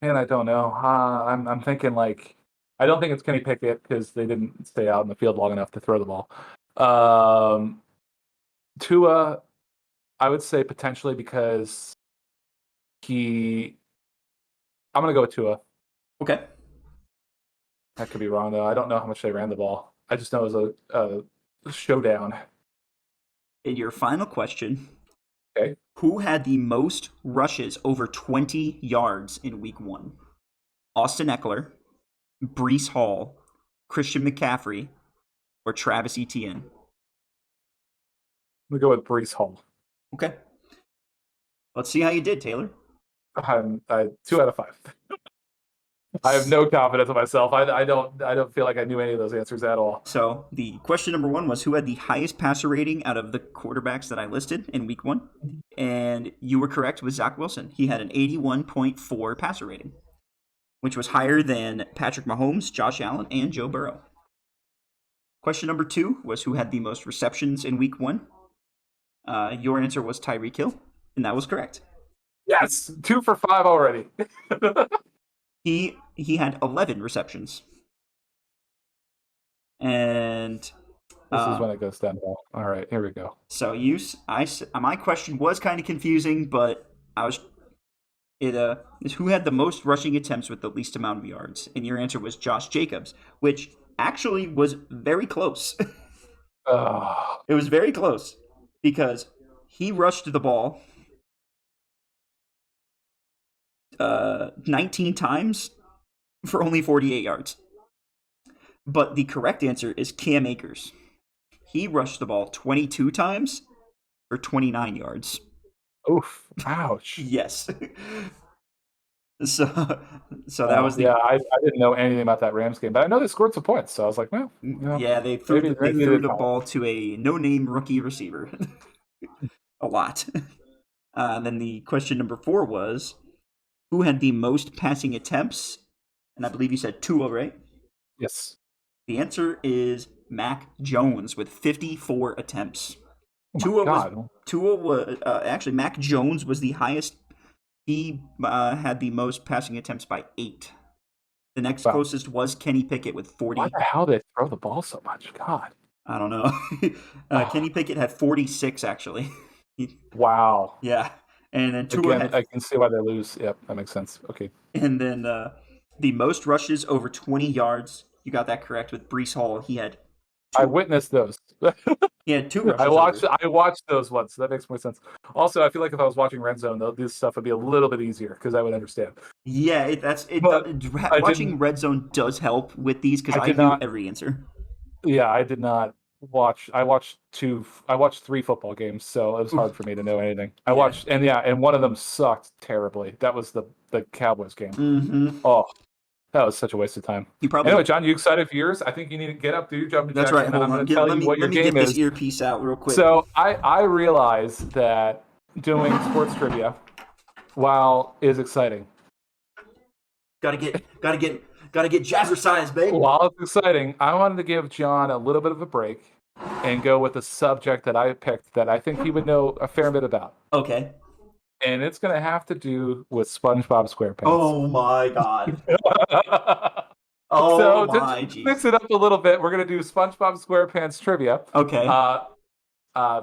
Man, I don't know. I'm thinking like I don't think it's Kenny Pickett because they didn't stay out in the field long enough to throw the ball. Tua, I would say potentially because I'm gonna go with Tua. Okay. I could be wrong though. I don't know how much they ran the ball. I just know it was a showdown. And your final question. Okay. Who had the most rushes over 20 yards in week 1? Austin Eckler, Breece Hall, Christian McCaffrey, or Travis Etienne? I'm gonna go with Breece Hall. Okay. Let's see how you did, Taylor. 2 out of 5. I have no confidence in myself. I don't feel like I knew any of those answers at all. So the question number 1 was who had the highest passer rating out of the quarterbacks that I listed in week 1? And you were correct with Zach Wilson. He had an 81.4 passer rating, which was higher than Patrick Mahomes, Josh Allen, and Joe Burrow. Question number 2 was who had the most receptions in week 1? Your answer was Tyreek Hill, and that was correct. Yes, 2 for 5 already. He had 11 receptions. And this is when it goes downhill. All right, here we go. So my question was kind of confusing, but who had the most rushing attempts with the least amount of yards? And your answer was Josh Jacobs, which actually was very close. It was very close because he rushed the ball 19 times for only 48 yards. But the correct answer is Cam Akers. He rushed the ball 22 times for 29 yards. Oof. Ouch. Yes. So that was the... Yeah, I didn't know anything about that Rams game, but I know they scored some points, so I was like, well, yeah, they threw the ball to a no-name rookie receiver. A lot. Then the question number 4 was, who had the most passing attempts? And I believe you said Tua, right? Yes. The answer is Mac Jones with 54 attempts. Oh Tua was actually Mac Jones was the highest. He had the most passing attempts by 8. The next closest was Kenny Pickett with 40. Why the hell did they throw the ball so much? God. I don't know. Kenny Pickett had 46 actually. Wow. Yeah. And then Tua I can see why they lose. Yep, that makes sense. Okay. And then the most rushes over 20 yards. You got that correct with Breece Hall. He had 2. I witnessed those. He had 2 rushes. I watched those ones. So that makes more sense. Also, I feel like if I was watching Red Zone, this stuff would be a little bit easier because I would understand. Yeah, watching Red Zone does help with these because I knew every answer. Yeah, I did not watch. I watched 3 football games, so it was hard for me to know anything. I watched, and one of them sucked terribly. That was the Cowboys game. Mm-hmm. Oh, that was such a waste of time. Anyway, John, you excited for yours? I think you need to get up, dude. That's right. Hold on. Let me get this earpiece out real quick. So I realized that doing sports trivia, while is exciting, Gotta get jazzercise, baby. While it's exciting, I wanted to give John a little bit of a break and go with a subject that I picked that I think he would know a fair bit about. Okay. And it's going to have to do with SpongeBob SquarePants. Oh my god. Oh So my to jeez. mix it up a little bit, we're going to do SpongeBob SquarePants trivia. Okay.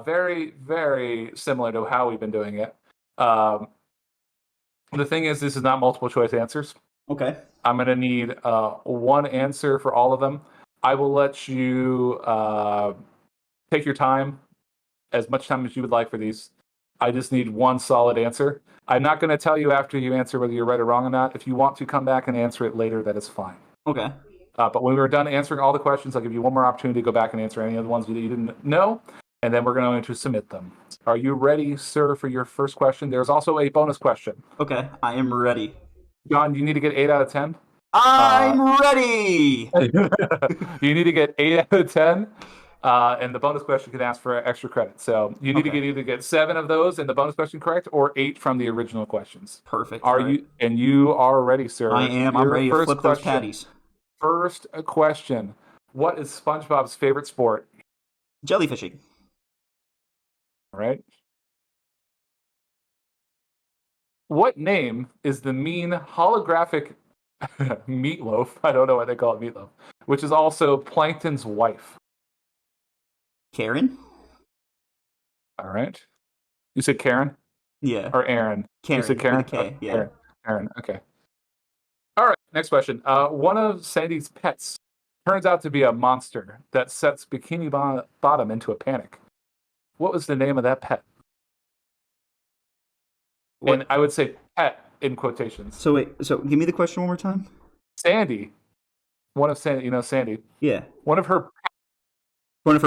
Very, very similar to how we've been doing it. The thing is, this is not multiple choice answers. Okay. I'm going to need one answer for all of them. I will let you take your time, as much time as you would like for these. I just need one solid answer. I'm not going to tell you after you answer whether you're right or wrong or not. If you want to come back and answer it later, that is fine. Okay. But when we're done answering all the questions, I'll give you one more opportunity to go back and answer any of the ones that you didn't know, and then we're going to submit them. Are you ready, sir, for your first question? There's also a bonus question. Okay. I am ready. John, you need to get 8 out of 10. I'm ready. You need to get 8 out of 10. And the bonus question can ask for extra credit. So you need to either get 7 of those in the bonus question correct, or 8 from the original questions. Perfect. Are you? And you are ready, sir. I am. I'm ready to flip those patties. First question: what is SpongeBob's favorite sport? Jellyfishing. All right. What name is the mean holographic meatloaf? I don't know why they call it meatloaf, which is also Plankton's wife. Karen? All right. You said Karen? Yeah. Or Aaron? Karen. You said Karen? With a K. Yeah. Aaron. Okay. All right. Next question. One of Sandy's pets turns out to be a monster that sets Bikini Bottom into a panic. What was the name of that pet? What? And I would say pet in quotations. So wait. So give me the question one more time. Sandy. One of Sandy. You know Sandy. Yeah. One of her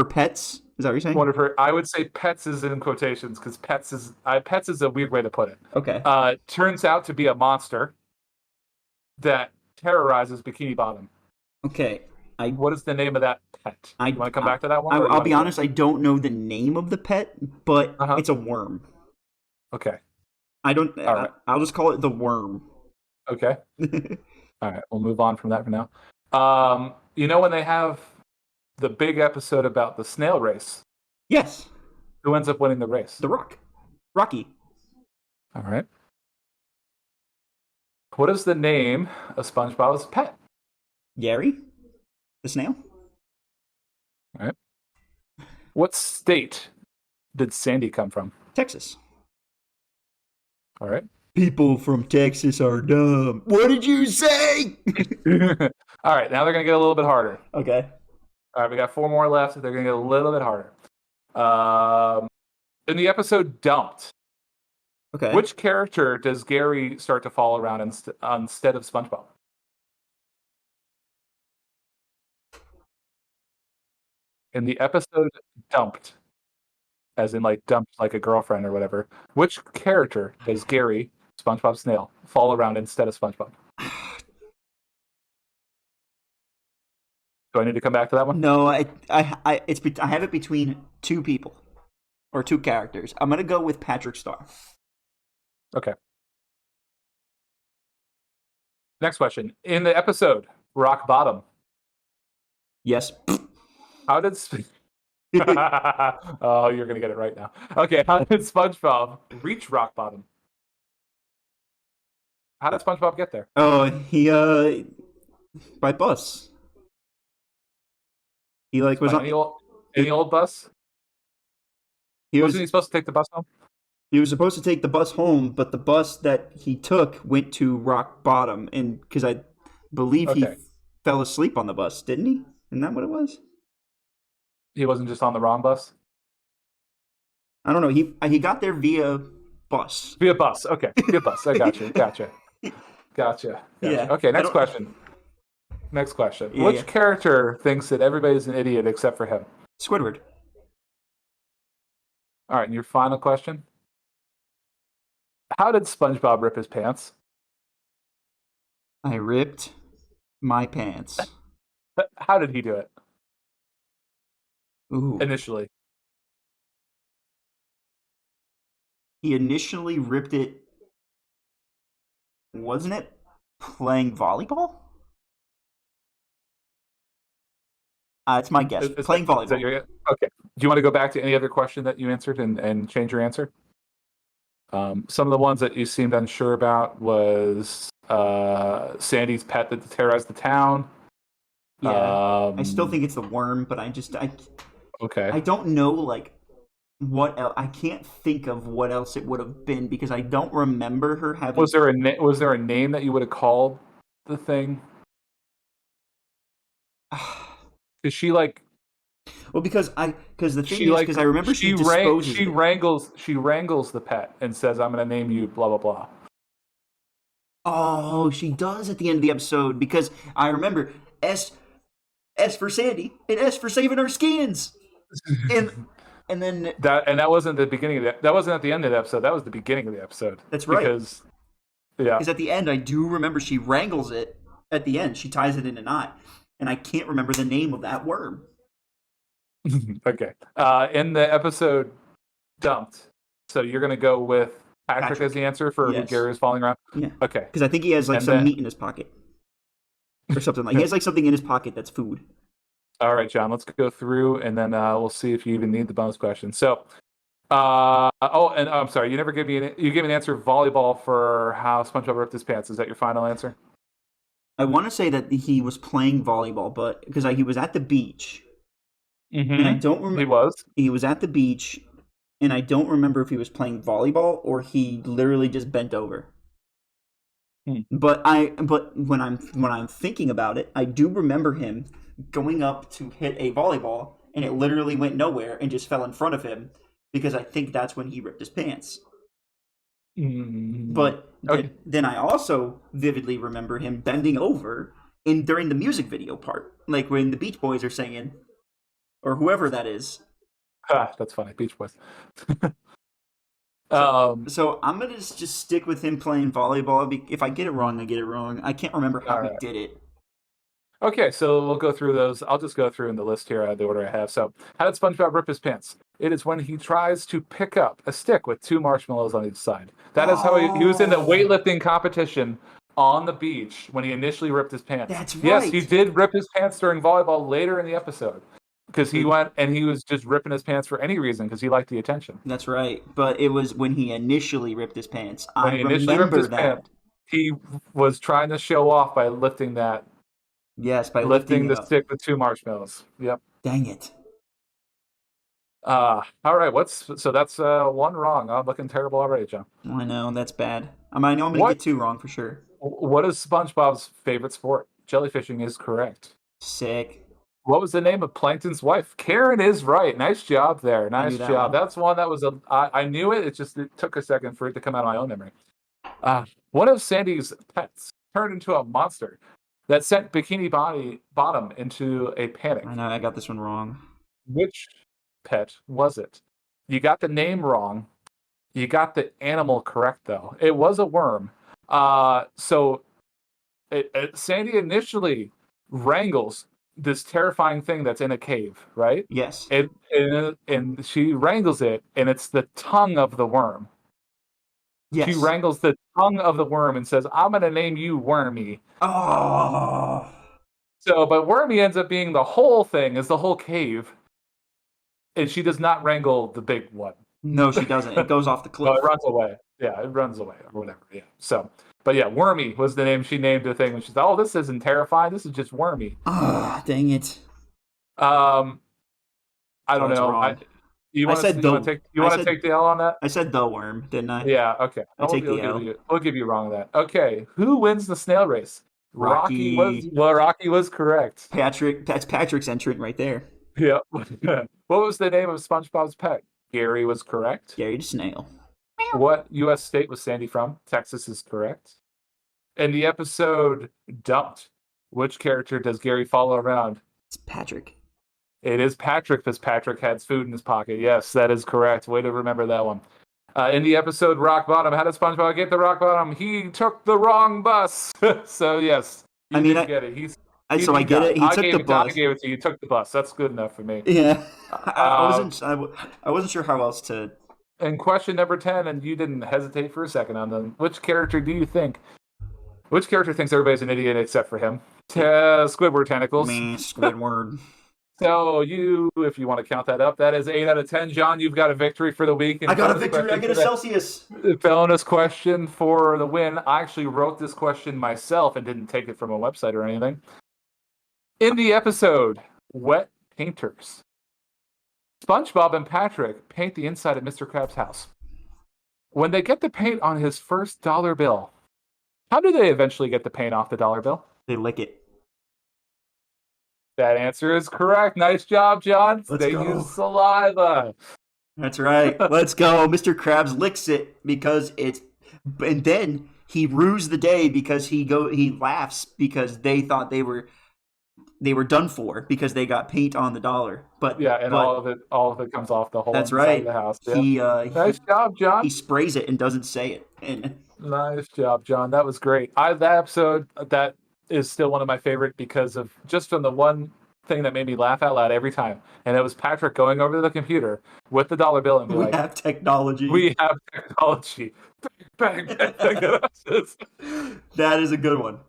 pets? Is that what you're saying? One of her, I would say pets is in quotations because pets is a weird way to put it. Okay. Turns out to be a monster that terrorizes Bikini Bottom. Okay. What is the name of that pet? You want to come back to that one? I'll be honest, I don't know the name of the pet, but it's a worm. Okay. I don't. All right. I'll just call it the worm. Okay. All right. We'll move on from that for now. You know when they have the big episode about the snail race? Yes. Who ends up winning the race? The Rocky. All right. What is the name of SpongeBob's pet? Gary? The snail? All right. What state did Sandy come from? Texas. All right. People from Texas are dumb. What did you say? All right. Now they're going to get a little bit harder. Okay. All right. We got 4 more left. They're going to get a little bit harder. In the episode Dumped, which character does Gary start to follow around instead of SpongeBob? In the episode Dumped, as in like dumped like a girlfriend or whatever, which character does Gary, SpongeBob Snail, follow around instead of SpongeBob? Do I need to come back to that one? No, I have it between 2 people or 2 characters. I'm gonna go with Patrick Star. Okay. Next question. In the episode Rock Bottom. Yes. How did oh, you're gonna get it right now. Okay, how did SpongeBob reach rock bottom? How did SpongeBob get there? Oh, he by bus. He like was on any old bus. Wasn't he supposed to take the bus home? He was supposed to take the bus home, but the bus that he took went to rock bottom, and because I believe he fell asleep on the bus, didn't he? Isn't that what it was? He wasn't just on the wrong bus? I don't know. He got there via bus. Via bus. Okay. Via bus. I got you. Gotcha. Yeah. Okay, next question. Yeah, which character thinks that everybody's an idiot except for him? Squidward. All right, and your final question? How did SpongeBob rip his pants? I ripped my pants. How did he do it? Ooh. Initially. He initially ripped it, wasn't it Playing volleyball? It's my guess. Playing volleyball. Is that your, okay. Do you want to go back to any other question that you answered and change your answer? Some of the ones that you seemed unsure about was Sandy's pet that terrorized the town. Yeah, I still think it's the worm, but Okay. I don't know like what else. I can't think of what else it would have been because I don't remember her having. Was there a name that you would have called the thing? Is she like? Well, because the thing She is like because I remember she disposes it. wrangles the pet and says, "I'm going to name you blah blah blah." Oh, she does at the end of the episode because I remember S for Sandy and S for saving our skins. And then that wasn't the beginning of that wasn't at the end of the episode. That was the beginning of the episode. That's right. Because at the end I do remember she wrangles it at the end. She ties it in a knot. And I can't remember the name of that worm. Okay. In the episode Dumped. So you're gonna go with Patrick as the answer for who Gary is falling around? Yeah. Okay. Because I think he has like some meat in his pocket. Or something like he has like something in his pocket that's food. All right, John, let's go through and then we'll see if you even need the bonus question. So I'm sorry, you never gave me you gave an answer volleyball for how SpongeBob ripped his pants. Is that your final answer? I want to say that he was playing volleyball, but because he was at the beach. Mm-hmm. And I don't remember. He was at the beach, and I don't remember if he was playing volleyball or he literally just bent over. But when I'm thinking about it, I do remember him going up to hit a volleyball, and it literally went nowhere and just fell in front of him because I think that's when he ripped his pants. But then I also vividly remember him bending over during the music video part, like when the Beach Boys are singing, or whoever that is. That's funny, Beach Boys. So I'm gonna just stick with him playing volleyball. If I get it wrong, I get it wrong. I can't remember how he did it. Okay, so we'll go through those. I'll just go through in the list here, the order I have. So, how did SpongeBob rip his pants? It is when he tries to pick up a stick with 2 marshmallows on each side. That is how he was in the weightlifting competition on the beach when he initially ripped his pants. That's right. Yes, he did rip his pants during volleyball later in the episode. Because he went and he was just ripping his pants for any reason because he liked the attention. That's right. But it was when he initially ripped his pants. I remember that. He was trying to show off by lifting that. Yes, by lifting the stick with 2 marshmallows. Yep. Dang it. All right. So that's 1 wrong. I'm looking terrible already, John. I know, that's bad. I know I'm going to get 2 wrong for sure. What is SpongeBob's favorite sport? Jellyfishing is correct. Sick. What was the name of Plankton's wife? Karen is right. Nice job there. Nice job. That's one that was I knew it. It took a second for it to come out of my own memory. One of Sandy's pets turned into a monster that sent Bikini Bottom into a panic. I know, I got this one wrong. Which pet was it? You got the name wrong. You got the animal correct, though. It was a worm. Sandy initially wrangles this terrifying thing that's in a cave, right? Yes. And she wrangles it, and it's the tongue of the worm. Yes. She wrangles the tongue of the worm and says, "I'm going to name you Wormy." Oh. So, but Wormy ends up being the whole thing, is the whole cave. And she does not wrangle the big one. No, she doesn't. It goes off the cliff. Well, it runs away. Yeah, it runs away or whatever. Yeah. So, but yeah, Wormy was the name she named the thing. And she thought, "Oh, this isn't terrifying. This is just Wormy." Ah, dang it. I don't know. You want to take the L on that? I said the worm, didn't I? Yeah. Okay. I take the L. We'll give you wrong on that. Okay. Who wins the snail race? Rocky. Rocky was correct. Patrick. That's Patrick's entrant right there. Yeah. What was the name of SpongeBob's pet? Gary was correct. Gary the Snail. What U.S. state was Sandy from? Texas is correct. In the episode Dumped, which character does Gary follow around? It's Patrick. It is Patrick, because Patrick has food in his pocket. Yes, that is correct. Way to remember that one. In the episode Rock Bottom, how did SpongeBob get to Rock Bottom? He took the wrong bus. So, yes, you didn't get it. I get it. He took the bus. I gave it to you. You took the bus. That's good enough for me. Yeah. I wasn't sure how else to. And question number 10, and you didn't hesitate for a second on them. Which character do you think Which character thinks everybody's an idiot except for him? Squidward tentacles. Me, Squidward. So if you want to count that up, that is 8 out of 10. John, you've got a victory for the week. I got a victory. I get a Celsius. Bonus question for the win. I actually wrote this question myself and didn't take it from a website or anything. In the episode, Wet Painters, SpongeBob and Patrick paint the inside of Mr. Krabs' house. When they get the paint on his first dollar bill, how do they eventually get the paint off the dollar bill? They lick it. That answer is correct. Nice job, John. Let's they go. use saliva. That's right. Let's go. Mr. Krabs licks it because it's, and then he rues the day because he laughs because they thought they were done for because they got paint on the dollar. But yeah, and all of it comes off the whole that's inside right. of the house. Yeah. Nice job, John. He sprays it and doesn't say it. And nice job, John. That was great. That episode that is still one of my favorite because of just from the one thing that made me laugh out loud every time, and it was Patrick going over to the computer with the dollar bill and be we have technology. We have technology. Bang, bang, bang. That is a good one.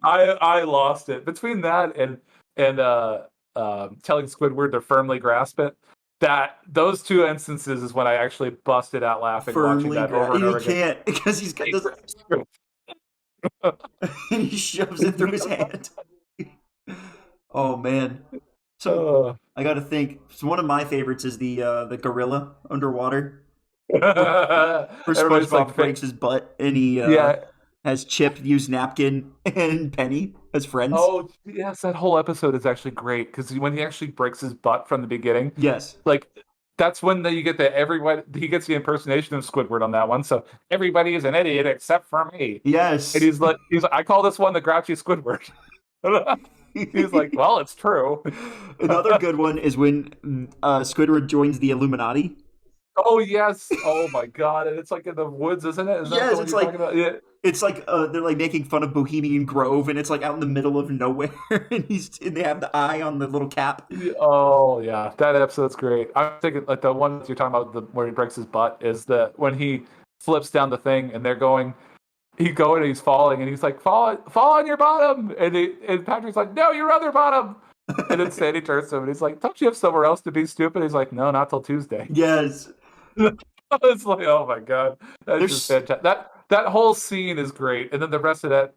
I lost it between that and telling Squidward to firmly grasp it. Those two instances is when I actually busted out laughing watching that over and over again. He can't because he's got this. And he shoves it through his hand. Oh man! So I got to think. So one of my favorites is the gorilla underwater. Where SpongeBob breaks his butt and he has Chip use Napkin and Penny as friends. Oh yes, that whole episode is actually great because when he actually breaks his butt from the beginning. Yes, like. That's when you get everybody. He gets the impersonation of Squidward on that one. So everybody is an idiot except for me. Yes, and he's like, I call this one the grouchy Squidward. He's like, well, it's true. Another good one is when Squidward joins the Illuminati. Oh yes! Oh my god! And it's like in the woods, isn't it? Yes, it's like it's like they're like making fun of Bohemian Grove, and it's like out in the middle of nowhere, and they have the eye on the little cap. Oh yeah, that episode's great. I'm thinking like the one that you're talking about, where he breaks his butt, is when he flips down the thing, and they're going. He's falling, and he's like, fall on your bottom, and Patrick's like, no, your other bottom. And then Sandy turns to him, and he's like, don't you have somewhere else to be stupid? He's like, no, not till Tuesday. Yes. It's like, oh my god, that's just fantastic. That whole scene is great, and then the rest of that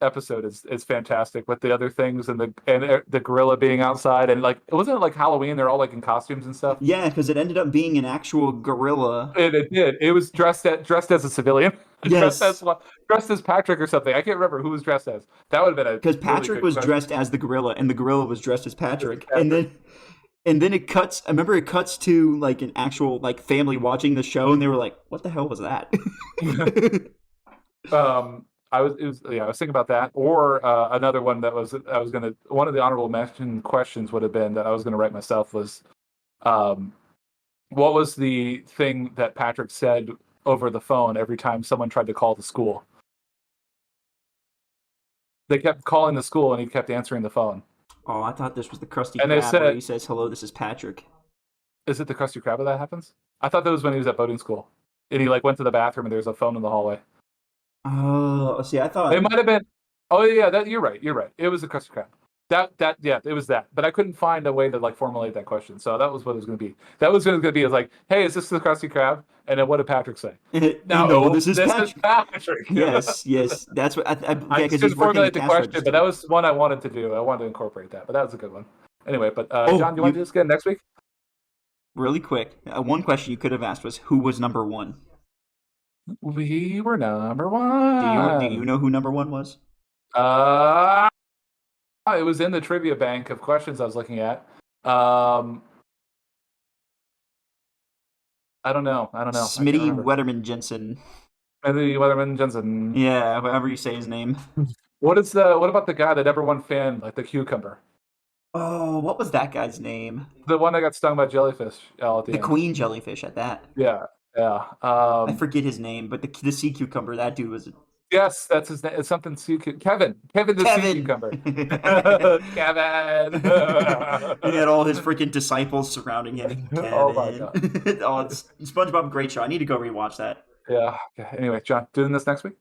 episode is fantastic with the other things and the gorilla being outside, and like wasn't it like Halloween? They're all like in costumes and stuff. Yeah, because it ended up being an actual gorilla. And it did. It was dressed as a civilian. Yes. dressed as Patrick or something. I can't remember who was dressed as. That would have been because Patrick was dressed as the gorilla, and the gorilla was dressed as Patrick. And then it cuts. I remember it cuts to like an actual like family watching the show, and they were like, "What the hell was that?" I was thinking about that, or another one that one of the honorable mention questions would have been that I was gonna write myself was, what was the thing that Patrick said over the phone every time someone tried to call the school? They kept calling the school, and he kept answering the phone. Oh, I thought this was the Krusty Krab where he says, "Hello, this is Patrick." Is it the Krusty Krab that happens? I thought that was when he was at boating school, and he like went to the bathroom, and there was a phone in the hallway. Oh, see, I thought it might have been. Oh yeah, you're right. It was the Krusty Krab. It was that. But I couldn't find a way to like formulate that question, so that was what it was going to be. That was going to be like, "Hey, is this the Krusty Krab?" And then what did Patrick say? No, this is Patrick. Yes, that's what I couldn't formulate the question, but that was one I wanted to do. I wanted to incorporate that, but that was a good one. Anyway, but John, do you want to do this again next week? Really quick, one question you could have asked was, who was number one? We were number one. Do you know who number one was? It was in the trivia bank of questions I was looking at. I don't know. Smitty Wetterman Jensen. Smitty Wetterman Jensen. Yeah, however you say his name. What about the guy that never won fan, like the cucumber? Oh, what was that guy's name? The one that got stung by jellyfish. The queen jellyfish at that. Yeah. I forget his name, but the sea cucumber, that dude was. Yes, that's his name. It's something sea Kevin the sea cucumber. Kevin. He had all his freaking disciples surrounding him. Kevin. Oh my god. It's SpongeBob, great show. I need to go rewatch that. Yeah. Okay. Anyway, John, doing this next week?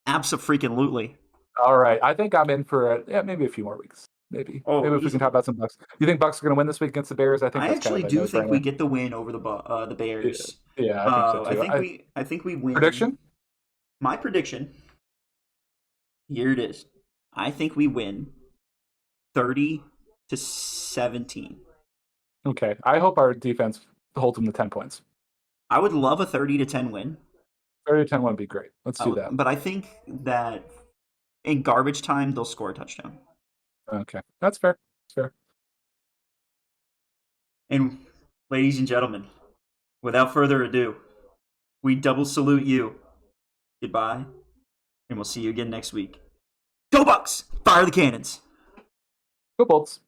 Abso-freaking-lutely. All right. I think I'm in for maybe a few more weeks. Maybe. Oh, Maybe if we can talk about some Bucs. You think Bucs are going to win this week against the Bears? I think I that's kind actually of a do think no-brainer. we get the win over the Bears. Yeah, I think so too. I think we win. Prediction? My prediction. Here it is. I think we win 30-17. Okay. I hope our defense holds them to 10 points. I would love a 30-10 win. 30-10 would be great. Let's do that. But I think that in garbage time they'll score a touchdown. Okay. That's fair. That's fair. And ladies and gentlemen, without further ado, we double salute you. Goodbye, and we'll see you again next week. Go Bucs! Fire the cannons! Go Bolts.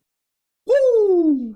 Woo!